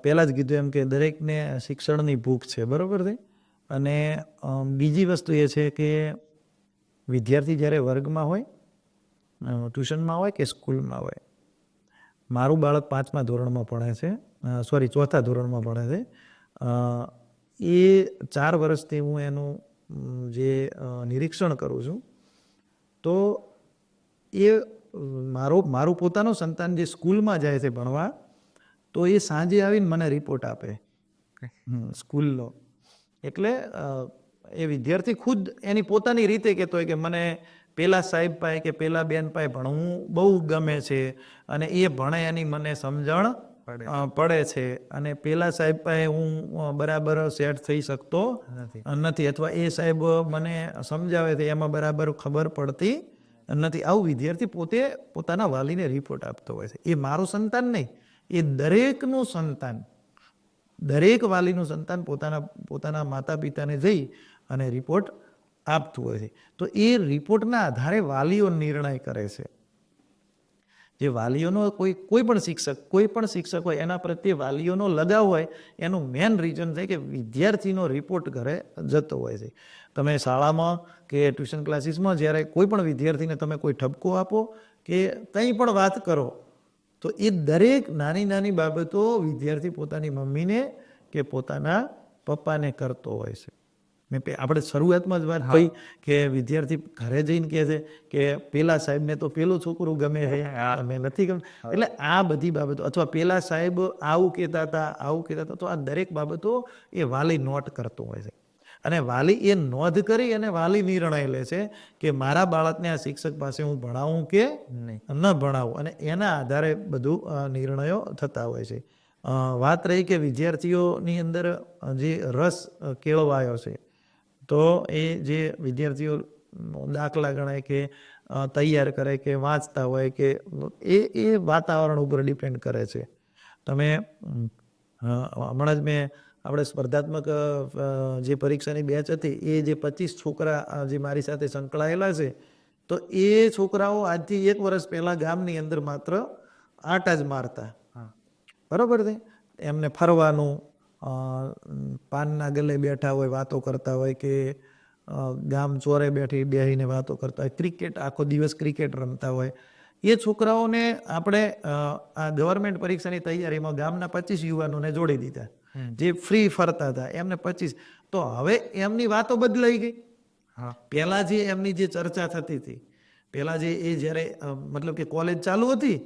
પહેલાં જ કીધું એમ કે દરેકને શિક્ષણની ભૂખ છે, બરાબર છે. અને બીજી વસ્તુ એ છે કે વિદ્યાર્થી જ્યારે વર્ગમાં હોય, ટ્યુશનમાં હોય કે સ્કૂલમાં હોય, મારું બાળક 5મા ધોરણમાં ભણે છે, 4થા ધોરણમાં ભણે છે. એ 4 વર્ષથી હું એનું જે નિરીક્ષણ કરું છું તો એ મારું પોતાનું સંતાન જે સ્કૂલમાં જાય છે ભણવા, તો એ સાંજે આવીને મને રિપોર્ટ આપે સ્કૂલનો. એટલે એ વિદ્યાર્થી ખુદ એની પોતાની રીતે કહેતો હોય કે મને પેલા સાહેબ પાસે કે પેલા બેન પાસે ભણવું બહુ ગમે છે, અને એ ભણે એની મને સમજણ પડે છે, અને પેલા સાહેબ પાસે હું બરાબર સેટ થઈ શકતો નથી, અથવા એ સાહેબ મને સમજાવે છે એમાં બરાબર ખબર પડતી નથી. આવું વિદ્યાર્થી પોતે પોતાના વાલીને રિપોર્ટ આપતો હોય છે. એ મારું સંતાન નહીં, એ દરેકનું સંતાન, દરેક વાલીનું સંતાન પોતાના માતા પિતાને જઈ અને રિપોર્ટ આપતું હોય છે. તો એ રિપોર્ટના આધારે વાલીઓ નિર્ણય કરે છે. જે વાલીઓનો કોઈ પણ શિક્ષક હોય એના પ્રત્યે વાલીઓનો લગાવ હોય, એનું મેન રીઝન છે કે વિદ્યાર્થીનો રિપોર્ટ ઘરે જતો હોય છે. તમે શાળામાં કે ટ્યુશન ક્લાસીસમાં જ્યારે કોઈ પણ વિદ્યાર્થીને તમે કોઈ ઠપકો આપો કે કંઈ પણ વાત કરો તો એ દરેક નાની નાની બાબતો વિદ્યાર્થી પોતાની મમ્મીને કે પોતાના પપ્પાને કરતો હોય છે. આપણે શરૂઆતમાં જ વાત થઈ કે વિદ્યાર્થી ઘરે જઈને કહે છે કે પેલા સાહેબને તો પેલું છોકરું ગમે છે, અમે નથી ગમતું. એટલે આ બધી બાબતો, અથવા પેલા સાહેબ આવું કહેતા હતા, તો આ દરેક બાબતો એ વાલી નોટ કરતો હોય છે. અને વાલી એ નોંધ કરી અને વાલી નિર્ણય લે છે કે મારા બાળકને આ શિક્ષક પાસે હું ભણાવું કે ન ભણાવું, અને એના આધારે બધું નિર્ણયો થતા હોય છે. વાત રહી કે વિદ્યાર્થીઓની અંદર જે રસ કેળવાયો છે, તો એ જે વિદ્યાર્થીઓ દાખલા ગણાય કે તૈયાર કરે કે વાંચતા હોય કે એ વાતાવરણ ઉપર ડિપેન્ડ કરે છે. તમે હમણાં જ મેં આપણે સ્પર્ધાત્મક જે પરીક્ષાની બેચ હતી, એ જે 25 છોકરા જે મારી સાથે સંકળાયેલા છે, તો એ છોકરાઓ આજથી 1 વર્ષ પહેલા ગામની અંદર માત્ર આટા જ મારતા, બરોબર છે. એમને ફરવાનું, પાનના ગલે બેઠા હોય વાતો કરતા હોય કે ગામ ચોરે બેસીને વાતો કરતા હોય, ક્રિકેટ આખો દિવસ ક્રિકેટ રમતા હોય. એ છોકરાઓને આપણે આ ગવર્મેન્ટ પરીક્ષાની તૈયારીમાં ગામના 25 યુવાનોને જોડી દીધા, જે ફ્રી ફરતા હતા એમને 25. તો હવે એમની વાતો બદલાઈ ગઈ. પહેલા જે એમની જે ચર્ચા થતી હતી, પહેલા જે એ જ્યારે મતલબ કે કોલેજ ચાલુ હતી,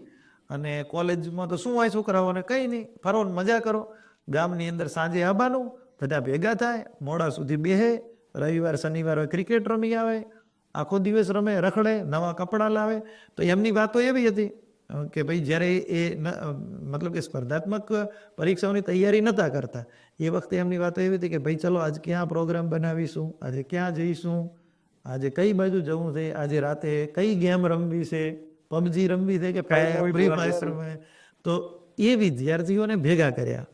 અને કોલેજમાં તો શું હોય છોકરાઓને, કંઈ નહીં, ફરો મજા કરો. ગામની અંદર સાંજે આવવાનું, બધા ભેગા થાય, મોડા સુધી બેહે, રવિવાર શનિવાર હોય ક્રિકેટ રમી આવે, આખો દિવસ રમે, રખડે, નવા કપડાં લાવે. તો એમની વાતો એવી હતી કે ભાઈ જ્યારે એ મતલબ કે સ્પર્ધાત્મક પરીક્ષાઓની તૈયારી નહોતા કરતા, એ વખતે એમની વાતો એવી હતી કે ભાઈ ચલો આજ ક્યાં પ્રોગ્રામ બનાવીશું, આજે ક્યાં જઈશું, આજે કઈ બાજુ જવું છે, આજે રાતે કઈ ગેમ રમવી છે, પબજી રમવી છે કે ફ્રી ફાયર રમવી. તો એ વિદ્યાર્થીઓને ભેગા કર્યા,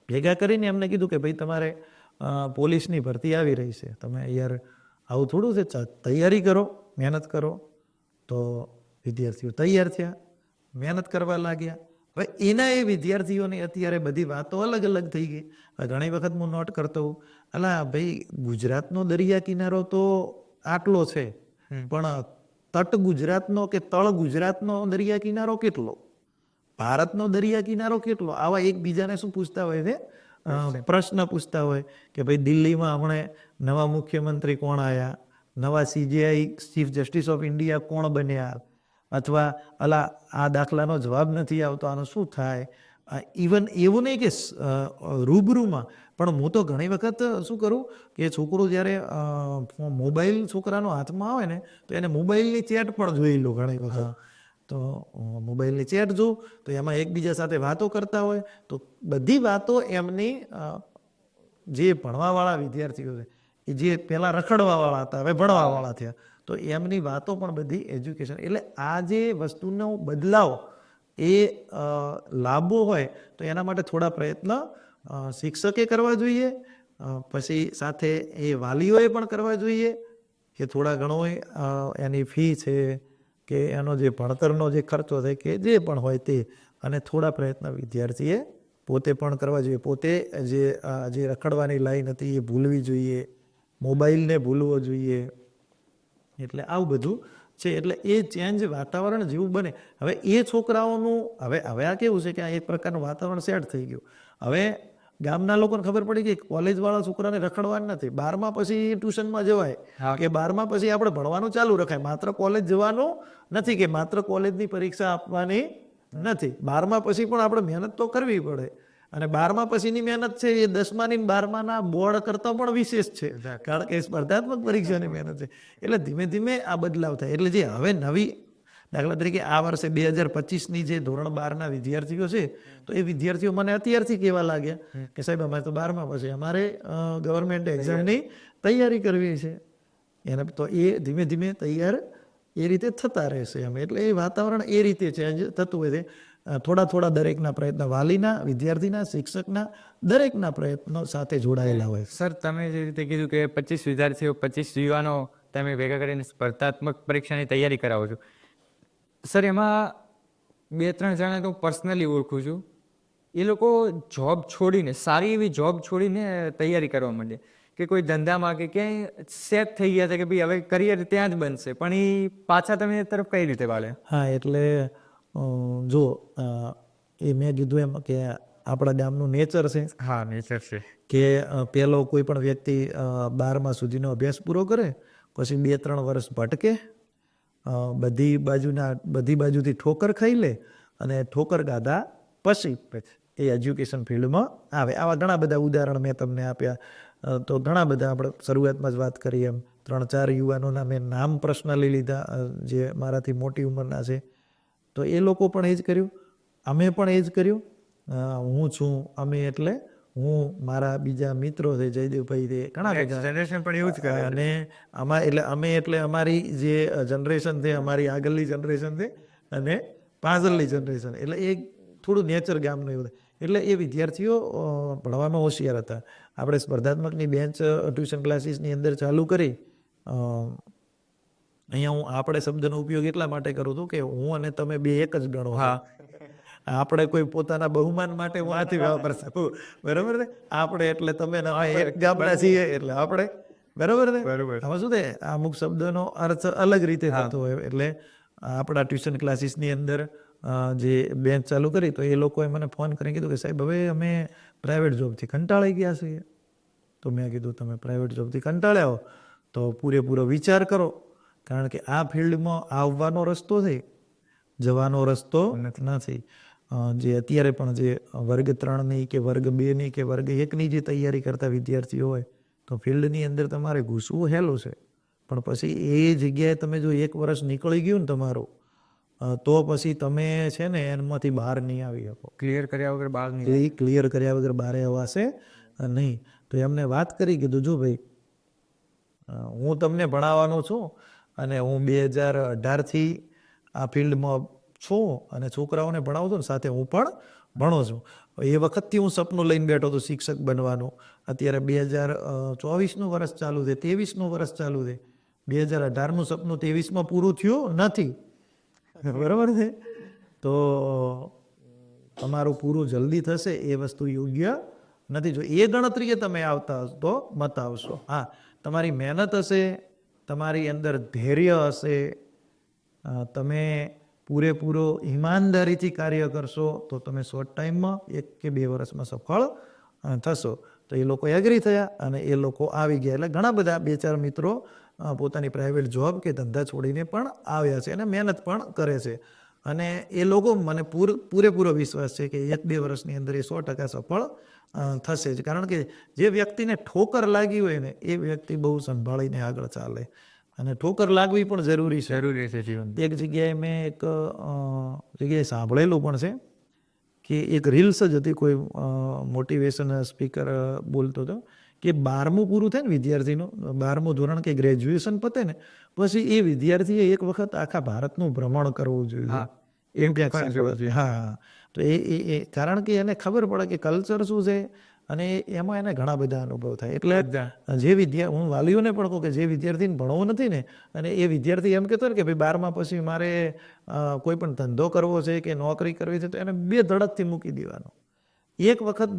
ભેગા કરીને એમને કીધું કે ભાઈ તમારે પોલીસની ભરતી આવી રહી છે, તમે યાર આવું થોડું છે, તૈયારી કરો, મહેનત કરો. તો વિદ્યાર્થીઓ તૈયાર થયા, મહેનત કરવા લાગ્યા. હવે એના એ વિદ્યાર્થીઓની અત્યારે બધી વાતો અલગ અલગ થઈ ગઈ. ઘણી વખત હું નોટ કરતો હોઉં, અલા ભાઈ ગુજરાતનો દરિયા કિનારો તો આટલો છે, પણ તટ ગુજરાતનો કે તળ ગુજરાતનો દરિયા કિનારો કેટલો, ભારતનો દરિયા કિનારો કેટલો, આવા એકબીજાને શું પૂછતા હોય છે, પ્રશ્ન પૂછતા હોય કે ભાઈ દિલ્હીમાં હમણે નવા મુખ્યમંત્રી કોણ આવ્યા, નવા CJI chief justice of India કોણ બન્યા, અથવા અલા આ દાખલાનો જવાબ નથી આવતો, આનું શું થાય. ઇવન એવું નહીં કે રૂબરૂમાં, પણ હું તો ઘણી વખત શું કરું કે છોકરો જ્યારે મોબાઈલ છોકરાનો હાથમાં આવે ને, તો એને મોબાઈલની ચેટ પણ જોઈ લો ઘણી વખત. તો મોબાઈલની ચેટ જોઉં તો એમાં એકબીજા સાથે વાતો કરતા હોય, તો બધી વાતો એમની જે ભણવાવાળા વિદ્યાર્થીઓ છે, એ જે પહેલાં રખડવાવાળા હતા હવે ભણવાવાળા થયા, તો એમની વાતો પણ બધી એજ્યુકેશન. એટલે આ જે વસ્તુનો બદલાવ એ લાવવો હોય તો એના માટે થોડા પ્રયત્ન શિક્ષકે કરવા જોઈએ, પછી સાથે એ વાલીઓએ પણ કરવા જોઈએ કે થોડા ઘણો એની ફી છે કે એનો જે ભણતરનો જે ખર્ચો થાય કે જે પણ હોય તે, અને થોડા પ્રયત્ન વિદ્યાર્થીએ પોતે પણ કરવા જોઈએ. પોતે જે રખડવાની લાઈન હતી એ ભૂલવી જોઈએ, મોબાઈલને ભૂલવો જોઈએ. એટલે આવું બધું છે. એટલે એ ચેન્જ વાતાવરણ જેવું બને. હવે એ છોકરાઓનું હવે આ કેવું છે કે આ એક પ્રકારનું વાતાવરણ સેટ થઈ ગયું. હવે ગામના લોકોને ખબર પડી કે કોલેજવાળા છોકરાને રખડવાનું નથી, 12મા પછી ટ્યુશનમાં જવાય કે 12મા પછી આપણે ભણવાનું ચાલુ રખાય, માત્ર કોલેજ જવાનું નથી કે માત્ર કોલેજની પરીક્ષા આપવાની નથી, 12મા પછી પણ આપણે મહેનત તો કરવી પડે. અને 12મા પછીની મહેનત છે એ 10માની 12માના બોર્ડ કરતાં પણ વિશેષ છે, કારણ કે સ્પર્ધાત્મક પરીક્ષાની મહેનત છે. એટલે ધીમે ધીમે આ બદલાવ થાય. એટલે જે હવે નવી, દાખલા તરીકે આ વર્ષે 2025ની જે ધોરણ 12ના વિદ્યાર્થીઓ છે, તો એ વિદ્યાર્થીઓ મને અત્યારથી કહેવા લાગ્યા કે સાહેબ અમારે તો 12મા પછી અમારે ગવર્મેન્ટ એક્ઝામની તૈયારી કરવી છે. એને તો એ ધીમે ધીમે તૈયાર એ રીતે થતા રહેશે એમ. એટલે એ વાતાવરણ એ રીતે ચેન્જ થતું હોય છે. થોડા દરેકના પ્રયત્ન, વાલીના, વિદ્યાર્થીના, શિક્ષકના, દરેકના પ્રયત્નો સાથે જોડાયેલા હોય. સર, તમે જે રીતે કીધું કે 25 વિદ્યાર્થીઓ, 25 યુવાનો તમે ભેગા કરીને સ્પર્ધાત્મક પરીક્ષાની તૈયારી કરાવો છો. સર, એમાં 2-3 જણા તો પર્સનલી ઓળખું છું, એ લોકો જોબ છોડીને, સારી એવી જોબ છોડીને તૈયારી કરવા માંડે કે કોઈ ધંધામાં કે ક્યાંય સેટ થઈ ગયા છે કે ભાઈ હવે કરિયર ત્યાં જ બનશે, પણ એ પાછા તમે તરફ કઈ રીતે વાળે? હા, એટલે જો એ મેં કીધું એમ કે આપણા ગામનું નેચર છે હા, નેચર છે. કે પેલો કોઈ પણ વ્યક્તિ 12મા સુધીનો અભ્યાસ પૂરો કરે, પછી 2-3 વર્ષ ભટકે, બધી બાજુથી ઠોકર ખાઈ લે, અને ઠોકર ખાધા પછી એ એજ્યુકેશન ફિલ્ડમાં આવે. આવા ઘણા બધા ઉદાહરણ મેં તમને આપ્યા. તો ઘણા બધા આપણે શરૂઆતમાં જ વાત કરી એમ 3-4 યુવાનોના મેં નામ પર્સનલી લીધા, જે મારાથી મોટી ઉંમરના છે. તો એ લોકો પણ એ જ કર્યું, અમે પણ એ જ કર્યું. હું છું, અમે એટલે હું, મારા બીજા મિત્રો છે, જયદેવભાઈ છે, ઘણા બધા જનરેશન પણ એવું જ કરે. અને અમે એટલે અમારી જે જનરેશન છે, અમારી આગળની જનરેશન છે, અને પાછળની જનરેશન, એટલે એ થોડું નેચર ગામનું એવું. એટલે એ વિદ્યાર્થીઓ ભણવામાં હોશિયાર હતા. આપણે સ્પર્ધાત્મકની બેન્ચ ટ્યુશન ક્લાસીસની અંદર ચાલુ કરી. અહીંયા હું આપણે શબ્દનો ઉપયોગ એટલા માટે કરું છું કે હું અને તમે બે એક જ ગણો. હા. આપણે કોઈ પોતાના બહુમાન માટે હું આથી વાપરતા, બરાબર ને? આપણે એટલે તમે એક ગામના છીએ એટલે આપણે, બરાબર ને? બરોબર. આમાં શું થાય, અમુક શબ્દોનો અર્થ અલગ રીતે થતો હોય. એટલે આપણા ટ્યુશન ક્લાસીસની અંદર જે બેન્ચ ચાલુ કરી, તો એ લોકોએ મને ફોન કરીને કીધું કે સાહેબ, હવે અમે પ્રાઇવેટ જોબથી કંટાળી ગયા છીએ. તો મેં કીધું તમે પ્રાઇવેટ જોબથી કંટાળ્યા હો તો પૂરેપૂરો વિચાર કરો, કારણ કે આ ફિલ્ડમાં આવવાનો રસ્તો છે, જવાનો રસ્તો નથી. જે અત્યારે પણ જે વર્ગ 3ની કે વર્ગ 2ની કે વર્ગ 1ની જે તૈયારી કરતા વિદ્યાર્થીઓ હોય, તો ફિલ્ડની અંદર તમારે ઘૂસવું હેલું છે. પણ પછી એ જગ્યાએ તમે જો 1 વર્ષ નીકળી ગયું ને તમારું, તો પછી તમે છે ને એમાંથી બહાર નહીં આવી શકો. ક્લિયર કર્યા વગર બહાર નહીં. એ ક્લિયર કર્યા વગર બહાર અવાશે નહીં. તો એમને વાત કરી, કીધું જો ભાઈ, હું તમને ભણાવવાનો છું, અને હું 2018થી આ ફિલ્ડમાં છું, અને છોકરાઓને ભણાવું છું ને સાથે હું પણ ભણું છું. એ વખતથી હું સપનું લઈને બેઠો હતો શિક્ષક બનવાનું. અત્યારે 2024નું વર્ષ ચાલુ છે, 23નું વર્ષ ચાલુ છે. 2018નું સપનું 23માં પૂરું થયું નથી, બરાબર છે? તો તમારું પૂરું જલ્દી થશે એ વસ્તુ યોગ્ય નથી. જો એ ગણતરીએ તમે આવતા હશો તો મત આવશો. હા, તમારી મહેનત હશે, તમારી અંદર ધૈર્ય હશે, તમે પૂરેપૂરો ઈમાનદારીથી કાર્ય કરશો, તો તમે શોર્ટ ટાઈમમાં 1 કે 2 વર્ષમાં સફળ થશો. તો એ લોકો એગ્રી થયા અને એ લોકો આવી ગયા. એટલે ઘણા બધા 2-4 મિત્રો પોતાની પ્રાઇવેટ જોબ કે ધંધા છોડીને પણ આવ્યા છે અને મહેનત પણ કરે છે. અને એ લોકો મને પૂરેપૂરો વિશ્વાસ છે કે 1-2 વર્ષની અંદર એ 100% સફળ થશે જ. કારણ કે જે વ્યક્તિને ઠોકર લાગી હોય ને, એ વ્યક્તિ બહુ સંભાળીને આગળ ચાલે, અને ઠોકર લાગવી પણ જરૂરી છે. જરૂરી છે જીવન. એક જગ્યાએ મેં એક જગ્યાએ સાંભળેલું પણ છે કે એક રીલ્સ જ હતી, કોઈ મોટિવેશન સ્પીકર બોલતો હતો કે 12મું પૂરું થાય ને વિદ્યાર્થીનું, 12મું ધોરણ કે ગ્રેજ્યુએશન પતે ને પછી એ વિદ્યાર્થીએ એક વખત આખા ભારતનું ભ્રમણ કરવું જોઈએ. એમ ક્યાંક. હા, તો એ કારણ કે એને ખબર પડે કે કલ્ચર શું છે, અને એમાં એને ઘણા બધા અનુભવ થાય. એટલે હું વાલીઓને પણ કહું કે જે વિદ્યાર્થીને ભણવું નથી ને, અને એ વિદ્યાર્થી એમ કહેતો ને કે ભાઈ 12મા પછી મારે કોઈ પણ ધંધો કરવો છે કે નોકરી કરવી છે, તો એને 2 ધડકથી મૂકી દેવાનો. એક વખત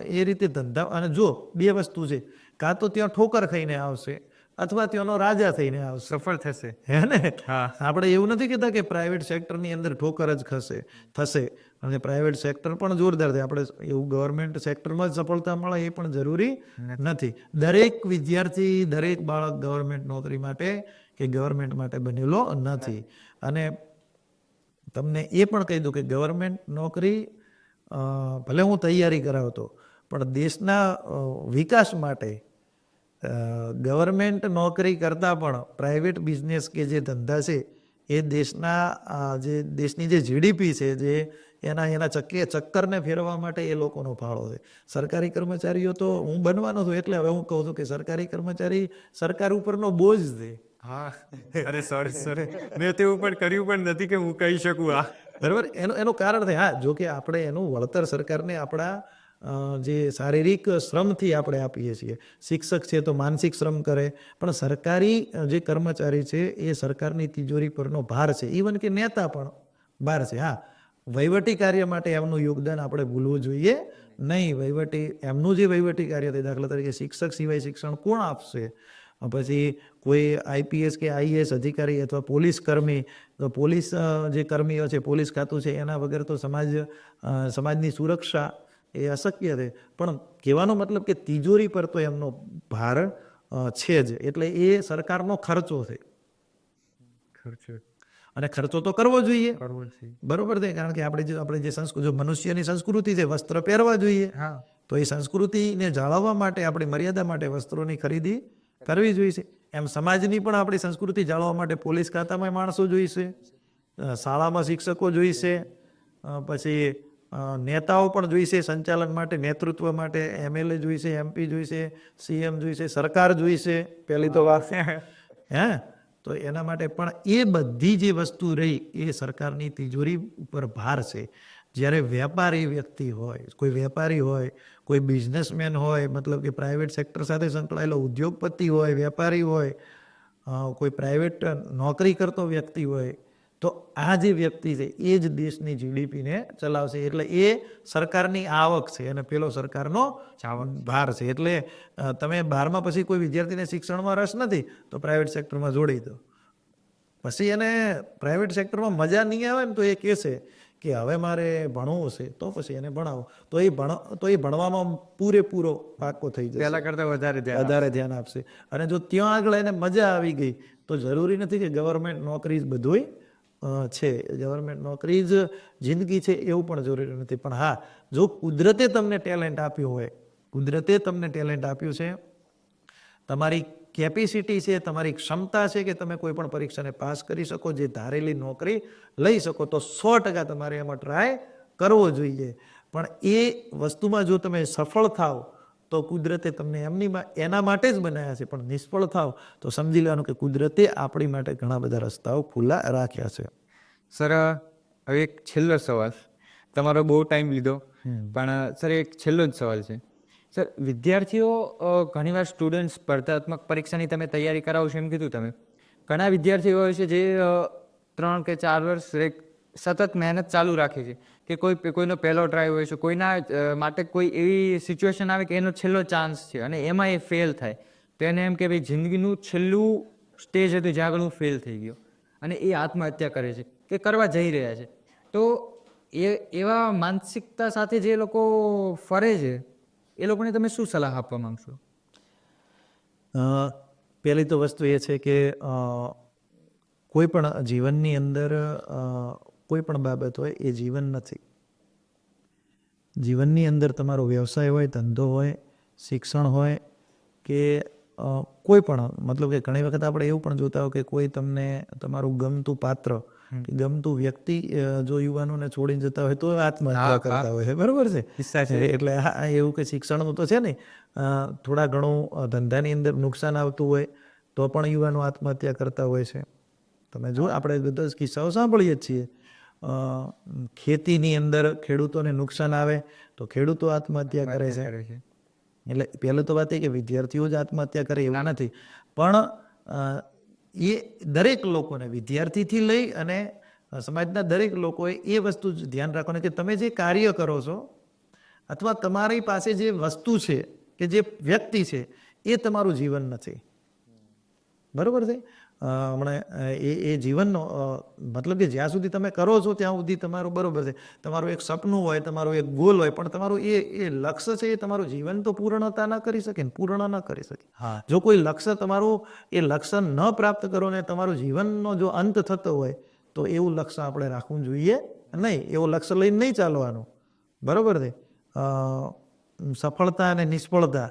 એ રીતે ધંધા, અને જો 2 વસ્તુ છે, કાં તો ત્યાં ઠોકર ખાઈને આવશે, અથવા ત્યાંનો રાજા થઈને આવશે. સફળ થશે. હે ને? હા. આપણે એવું નથી કહેતા કે પ્રાઇવેટ સેક્ટરની અંદર ઠોકર જ થશે, અને પ્રાઇવેટ સેક્ટર પણ જોરદાર છે. આપણે એવું ગવર્મેન્ટ સેક્ટરમાં જ સફળતા મળે એ પણ જરૂરી નથી. દરેક વિદ્યાર્થી, દરેક બાળક ગવર્મેન્ટ નોકરી માટે કે ગવર્મેન્ટ માટે બનેલો નથી. અને તમને એ પણ કહી દઉં કે ગવર્મેન્ટ નોકરી ભલે હું તૈયારી કરાવતો, પણ દેશના વિકાસ માટે ગવર્મેન્ટ નોકરી કરતાં પણ પ્રાઇવેટ બિઝનેસ કે જે ધંધા છે, એ દેશની જે જીડીપી છે, જે એના ચક્કરને ફેરવવા માટે એ લોકોનો ફાળો છે. સરકારી કર્મચારીઓ તો હું બનવાનો છું, એટલે હવે હું કહું છું કે સરકારી કર્મચારી સરકાર ઉપરનો બોજ છે. હા, અરે સોરી, મેં તેવું પણ કર્યું પણ નથી કે હું કહી શકું. આ બરાબર, એનું કારણ છે. હા, જો કે આપણે એનું વળતર સરકારને આપણા જે શારીરિક શ્રમથી આપણે આપીએ છીએ. શિક્ષક છે તો માનસિક શ્રમ કરે, પણ સરકારી જે કર્મચારી છે એ સરકારની તિજોરી પરનો ભાર છે. ઇવન કે નેતા પણ ભાર છે. હા, વહીવટી કાર્ય માટે એમનું યોગદાન આપણે ભૂલવું જોઈએ નહીં. એમનું જે વહીવટી કાર્ય છે, દાખલા તરીકે શિક્ષક સિવાય શિક્ષણ કોણ આપશે? પછી કોઈ આઈપીએસ કે આઈએએસ અધિકારી અથવા પોલીસ કર્મી તો પોલીસ જે કર્મીઓ છે, પોલીસ ખાતું છે, એના વગર તો સમાજની સુરક્ષા એ અશક્ય છે. પણ કહેવાનો મતલબ કે તિજોરી પર તો એમનો ભાર છે જ, એટલે એ સરકારનો ખર્ચો છે. અને ખર્ચો તો કરવો જોઈએ, બરોબર છે. કારણ કે આપણે જે જો મનુષ્યની સંસ્કૃતિ છે, વસ્ત્ર પહેરવા જોઈએ, તો એ સંસ્કૃતિને જાળવવા માટે આપણી મર્યાદા માટે વસ્ત્રોની ખરીદી કરવી જોઈએ. એમ સમાજની પણ આપણી સંસ્કૃતિ જાળવવા માટે પોલીસ ખાતામાં માણસો જોઈશે, શાળામાં શિક્ષકો જોઈશે, પછી નેતાઓ પણ જોઈશે સંચાલન માટે, નેતૃત્વ માટે MLA જોઈશે, MP જોઈશે, CM જોઈશે, સરકાર જોઈશે પહેલી તો વાત. તો એના માટે પણ એ બધી જે વસ્તુ રહી એ સરકારની તિજોરી ઉપર ભાર છે. જ્યારે વેપારી વ્યક્તિ હોય, કોઈ વેપારી હોય, કોઈ બિઝનેસમેન હોય, મતલબ કે પ્રાઇવેટ સેક્ટર સાથે સંકળાયેલો ઉદ્યોગપતિ હોય, વેપારી હોય, કોઈ પ્રાઇવેટ નોકરી કરતો વ્યક્તિ હોય, તો આ જે વ્યક્તિ છે એ જ દેશની GDPને ચલાવશે. એટલે એ સરકારની આવક છે અને પેલો સરકારનો ભાર છે. એટલે તમે 12મા પછી કોઈ વિદ્યાર્થીને શિક્ષણમાં રસ નથી તો પ્રાઇવેટ સેક્ટરમાં જોડી દો. પછી એને પ્રાઇવેટ સેક્ટરમાં મજા નહીં આવે ને તો એ કહેશે કે હવે મારે ભણવું છે, તો પછી એને ભણાવો. તો એ ભણવામાં પૂરેપૂરો પાકો થઈ જશે, પહેલા કરતાં વધારે ધ્યાન આપશે. અને જો ત્યાં આગળ એને મજા આવી ગઈ તો જરૂરી નથી કે ગવર્મેન્ટ નોકરી જ બધુંય છે, ગવર્મેન્ટ નોકરી જ જિંદગી છે એવું પણ જરૂરી નથી. પણ હા, જો કુદરતે તમને ટેલેન્ટ આપ્યું હોય, કુદરતે તમને ટેલેન્ટ આપ્યું છે, તમારી કેપેસિટી છે, તમારી ક્ષમતા છે કે તમે કોઈ પણ પરીક્ષાને પાસ કરી શકો, જે ધારેલી નોકરી લઈ શકો, તો 100% તમારે એમાં ટ્રાય કરવો જોઈએ. પણ એ વસ્તુમાં જો તમે સફળ થાવ તો કુદરતે તમને એના માટે જ બનાવ્યા છે. પણ નિષ્ફળ થાવ તો સમજી લેવાનું કે કુદરતે આપણી માટે ઘણા બધા રસ્તાઓ ખુલ્લા રાખ્યા છે. સર, હવે એક છેલ્લો સવાલ, તમારો બહુ ટાઈમ લીધો, પણ સર એક છેલ્લો જ સવાલ છે. સર, વિદ્યાર્થીઓ ઘણીવાર સ્ટુડન્ટ સ્પર્ધાત્મક પરીક્ષાની તમે તૈયારી કરાવો છો એમ કીધું તમે, ઘણા વિદ્યાર્થીઓ હોય છે જે 3 કે 4 વર્ષ સતત મહેનત ચાલુ રાખે છે, કે કોઈનો પહેલો ટ્રાય હોય છે, કોઈના માટે કોઈ એવી સિચ્યુએશન આવે કે એનો છેલ્લો ચાન્સ છે અને એમાં એ ફેલ થાય તો એને એમ કે ભાઈ જિંદગીનું છેલ્લું સ્ટેજ હતું જ્યાં આગળ હું ફેલ થઈ ગયો, અને એ આત્મહત્યા કરે છે કે કરવા જઈ રહ્યા છે. તો એવા માનસિકતા સાથે જે લોકો ફરે છે એ લોકોને તમે શું સલાહ આપવા માંગશો? પહેલી તો વસ્તુ એ છે કે કોઈ પણ જીવનની અંદર કોઈ પણ બાબત હોય એ જીવન નથી. જીવનની અંદર તમારો વ્યવસાય હોય, ધંધો હોય, શિક્ષણ હોય કે કોઈ પણ, મતલબ કે ઘણી વખત આપણે એવું પણ જોતા હોય કે કોઈ તમને તમારું ગમતું પાત્ર કે ગમતું વ્યક્તિ જો યુવાનોને છોડીને જતા હોય તો આત્મહત્યા કરતા હોય છે, બરોબર છે. એટલે એવું કે શિક્ષણનું તો છે ને, થોડા ઘણું ધંધાની અંદર નુકસાન આવતું હોય તો પણ યુવાનો આત્મહત્યા કરતા હોય છે. તમે જો આપણે બધા કિસ્સાઓ સાંભળીએ જ છીએ. ખેતીની અંદર ખેડૂતોને નુકસાન આવે તો ખેડૂતો આત્મહત્યા કરે છે. એટલે પહેલું તો વાત એ કે વિદ્યાર્થીઓ જ આત્મહત્યા કરે એવું નથી, પણ એ દરેક લોકોને, વિદ્યાર્થીથી લઈ અને સમાજના દરેક લોકોએ એ વસ્તુ ધ્યાન રાખવાની કે તમે જે કાર્ય કરો છો અથવા તમારી પાસે જે વસ્તુ છે કે જે વ્યક્તિ છે એ તમારું જીવન નથી, બરોબર છે. હમણાં એ જીવનનો મતલબ કે જ્યાં સુધી તમે કરો છો ત્યાં સુધી તમારું બરોબર છે, તમારું એક સપનું હોય, તમારું એક ગોલ હોય, પણ તમારું એ લક્ષ્ય છે એ તમારું જીવન તો પૂર્ણતા ન કરી શકે ને, પૂર્ણ ન કરી શકે. જો કોઈ લક્ષ્ય તમારું એ લક્ષ્ય ન પ્રાપ્ત કરો ને તમારું જીવનનો જો અંત થતો હોય તો એવું લક્ષ્ય આપણે રાખવું જોઈએ નહીં, એવું લક્ષ્ય લઈને નહીં ચાલવાનું, બરોબર છે. સફળતા અને નિષ્ફળતા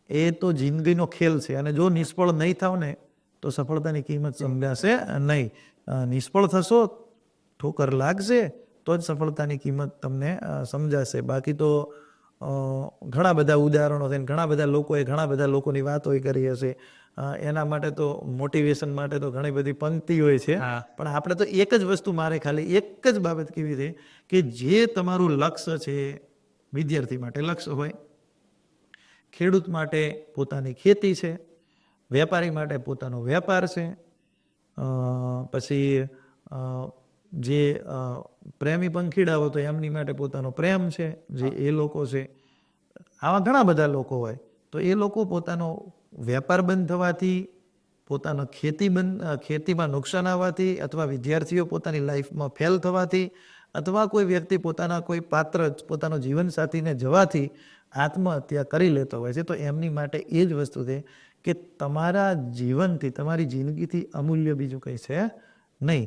એ તો જિંદગીનો ખેલ છે, અને જો નિષ્ફળ નહીં થાવ ને તો સફળતાની કિંમત સમજાશે નહીં. નિષ્ફળ થશો, ઠોકર લાગશે તો જ સફળતાની કિંમત તમને સમજાશે. બાકી તો ઘણા બધા ઉદાહરણો છે, ઘણા બધા લોકોની વાતો કરી હશે. એના માટે તો મોટિવેશન માટે તો ઘણી બધી પંક્તિ હોય છે, પણ આપણે તો એક જ વસ્તુ, મારે ખાલી એક જ બાબત કેવી છે કે જે તમારું લક્ષ્ય છે, વિદ્યાર્થી માટે લક્ષ્ય હોય, ખેડૂત માટે પોતાની ખેતી છે, વેપારી માટે પોતાનો વેપાર છે, પછી જે પ્રેમી પંખીડાઓ તો એમની માટે પોતાનો પ્રેમ છે, જે એ લોકો છે. આવા ઘણા બધા લોકો હોય તો એ લોકો પોતાનો વેપાર બંધ થવાથી, પોતાના ખેતીમાં નુકસાન આવવાથી, અથવા વિદ્યાર્થીઓ પોતાની લાઈફમાં ફેલ થવાથી, અથવા કોઈ વ્યક્તિ પોતાના કોઈ પાત્ર પોતાનો જીવનસાથીને જવાથી આત્મહત્યા કરી લેતો હોય છે, તો એમની માટે એ જ વસ્તુ છે કે તમારા જીવનથી, તમારી જિંદગીથી અમૂલ્ય બીજું કંઈ છે નહીં.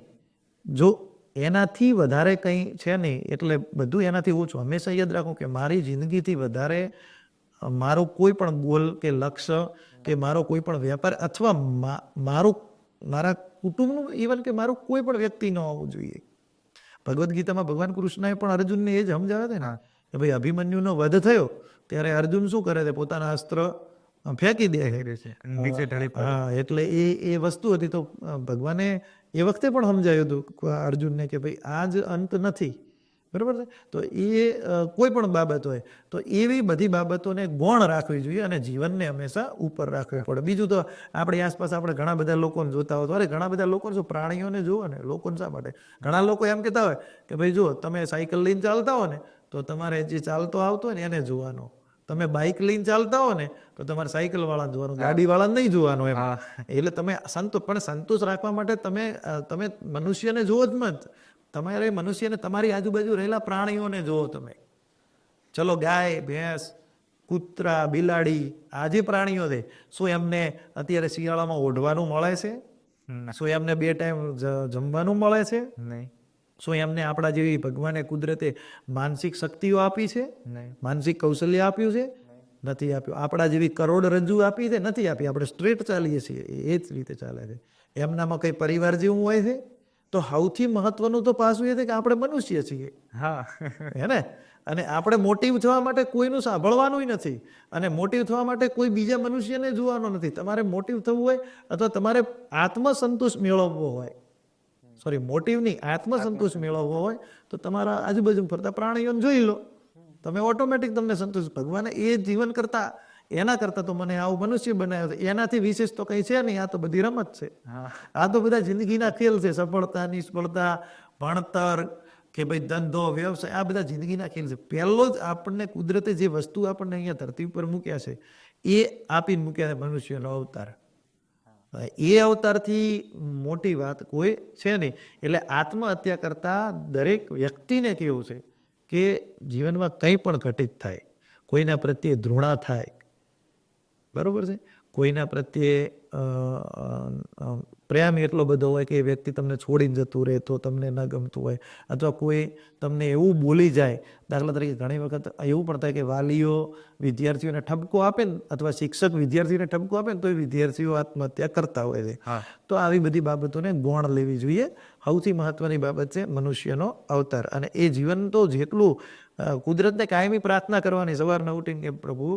જો એનાથી વધારે કંઈ છે નહીં, એટલે બધું એનાથી ઓછું. હંમેશા યાદ રાખો કે મારી જિંદગીથી વધારે મારો કોઈ પણ ગોલ કે લક્ષ્ય કે મારો કોઈ પણ વેપાર, અથવા મારા કુટુંબનું, ઇવન કે મારું કોઈ પણ વ્યક્તિ ન હોવું જોઈએ. ભગવદ્ ગીતામાં ભગવાન કૃષ્ણએ પણ અર્જુનને એ જ સમજાવે છે ને કે ભાઈ અભિમન્યુનો વધ થયો ત્યારે અર્જુન શું કરે છે? પોતાના અસ્ત્ર ફેંકી દે છે નીચે ઢળી પડે. હા, એટલે એ વસ્તુ હતી. તો ભગવાને એ વખતે પણ સમજાયું હતું અર્જુનને કે ભાઈ આ જ અંત નથી, બરાબર છે? તો એ કોઈ પણ બાબત હોય તો એવી બધી બાબતોને ગૌણ રાખવી જોઈએ અને જીવનને હંમેશા ઉપર રાખવું પડે. બીજું તો આપણી આસપાસ આપણે ઘણા બધા લોકોને જોતા હોય તો, અરે ઘણા બધા લોકોને શું, પ્રાણીઓને જુઓ ને, લોકોને શા માટે? ઘણા લોકો એમ કહેતા હોય કે ભાઈ જુઓ, તમે સાયકલ લઈને ચાલતા હો ને તો તમારે જે ચાલતો આવતો હોય ને એને જોવાનો, તમે બાઇક લઈને ચાલતા હો ને તો તમારે સાયકલ વાળાને જોવાનું, ગાડી વાળાને નહીં જોવાનું એમ. એટલે તમે સંતોષ રાખવા માટે તમે મનુષ્યને જુઓ જ મત, તમારે મનુષ્યને, તમારી આજુબાજુ રહેલા પ્રાણીઓને જુઓ તમે. ચલો, ગાય, ભેંસ, કૂતરા, બિલાડી, આ જે પ્રાણીઓ છે, શું એમને અત્યારે શિયાળામાં ઓઢવાનું મળે છે? શું એમને 2 ટાઈમ જમવાનું મળે છે? નહીં. શું એમને આપણા જેવી ભગવાને કુદરતે માનસિક શક્તિઓ આપી છે? નહીં. માનસિક કૌશલ્ય આપ્યું છે? નથી આપ્યું. આપણા જેવી કરોડરજ્જુ આપી છે? નથી આપી. આપણે સ્ટ્રેટ ચાલીએ છીએ, એ જ રીતે ચાલે છે. એમનામાં કંઈ પરિવાર જેવું હોય છે? તો સૌથી મહત્વનું તો પાસું એ છે કે આપણે મનુષ્ય છીએ. હા. હે ને? અને આપણે મોટિવ થવા માટે કોઈનું સાંભળવાનું નથી, અને મોટિવ થવા માટે કોઈ બીજા મનુષ્યને જોવાનો નથી. તમારે મોટિવ થવું હોય અથવા તમારે આત્મસંતોષ મેળવવો હોય, મોટિવ નહીં, આત્મસંતોષ મેળવવો હોય તો તમારા આજુબાજુ ફરતા પ્રાણીઓને જોઈ લો, તમે ઓટોમેટિક તમને સંતોષ. ભગવાને એ જીવન કરતા, એના કરતાં તો મને આવું મનુષ્ય બનાવ્યો છે, એનાથી વિશેષ તો કંઈ છે નહીં. આ તો બધી રમત છે, આ તો બધા જિંદગીના ખેલ છે. સફળતા, નિષ્ફળતા, ભણતર કે ભાઈ ધંધો, વ્યવસાય, આ બધા જિંદગીના ખેલ છે. પહેલો જ આપણને કુદરતે જે વસ્તુ આપણને અહીંયા ધરતી ઉપર મૂક્યા છે એ આપીને મૂક્યા છે, મનુષ્યનો અવતાર. એ અવતારથી મોટી વાત કોઈ છે નહીં. એટલે આત્મહત્યા કરતા દરેક વ્યક્તિને કેવું છે કે જીવનમાં કંઈ પણ ઘટિત થાય, કોઈના પ્રત્યે ધૃણા થાય, બરોબર છે, કોઈના પ્રત્યે પ્રેમ એટલો બધો હોય કે એ વ્યક્તિ તમને છોડીને જતું રહે તો તમને ન ગમતું હોય, અથવા કોઈ તમને એવું બોલી જાય. દાખલા તરીકે ઘણી વખત એવું પણ થાય કે વાલીઓ વિદ્યાર્થીઓને ઠપકો આપે ને, અથવા શિક્ષક વિદ્યાર્થીઓને ઠપકો આપે ને તો એ વિદ્યાર્થીઓ આત્મહત્યા કરતા હોય છે. તો આવી બધી બાબતોને ગૌણ લેવી જોઈએ. સૌથી મહત્વની બાબત છે મનુષ્યનો અવતાર. અને એ જીવન તો જેટલું કુદરતને કાયમી પ્રાર્થના કરવાની, સવારના ઉઠીને કે પ્રભુ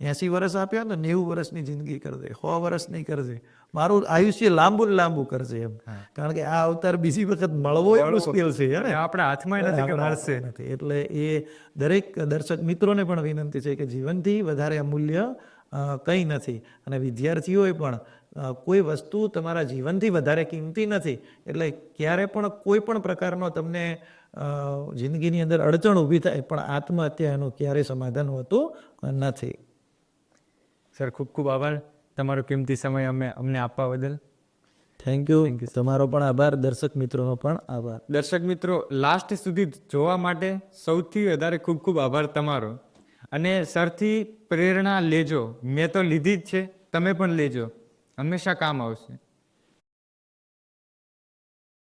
80 વર્ષ આપ્યા ને 90 વર્ષની જિંદગી કરજે, 100 વર્ષ નહીં કરજે, મારું આયુષ્ય લાંબુ ને લાંબુ કરજે એમ. કારણ કે આ અવતાર બીજી વખત મળવો એ મુશ્કેલ છે, આપણા હાથમાં નથી કે મળશે. એટલે એ દરેક દર્શક મિત્રોને પણ વિનંતી છે કે જીવનથી વધારે અમૂલ્ય કંઈ નથી. અને વિદ્યાર્થીઓએ પણ કોઈ વસ્તુ તમારા જીવનથી વધારે કિંમતી નથી. એટલે ક્યારે પણ કોઈ પણ પ્રકારનો તમને જિંદગીની અંદર અડચણ ઊભી થાય પણ આત્મહત્યા એનું ક્યારેય સમાધાન હોતું નથી. સર, ખૂબ ખૂબ આભાર તમારો કિંમતી સમય અમને આપવા બદલ. Thank you. તમારો પણ આભાર, દર્શક મિત્રોનો પણ આભાર. દર્શક મિત્રો, લાસ્ટ સુધી જોવા માટે સૌથી વધારે ખૂબ ખૂબ આભાર તમારો. અને સરથી પ્રેરણા લેજો. મેં તો લીધી જ છે, તમે પણ લેજો, હંમેશા કામ આવશે.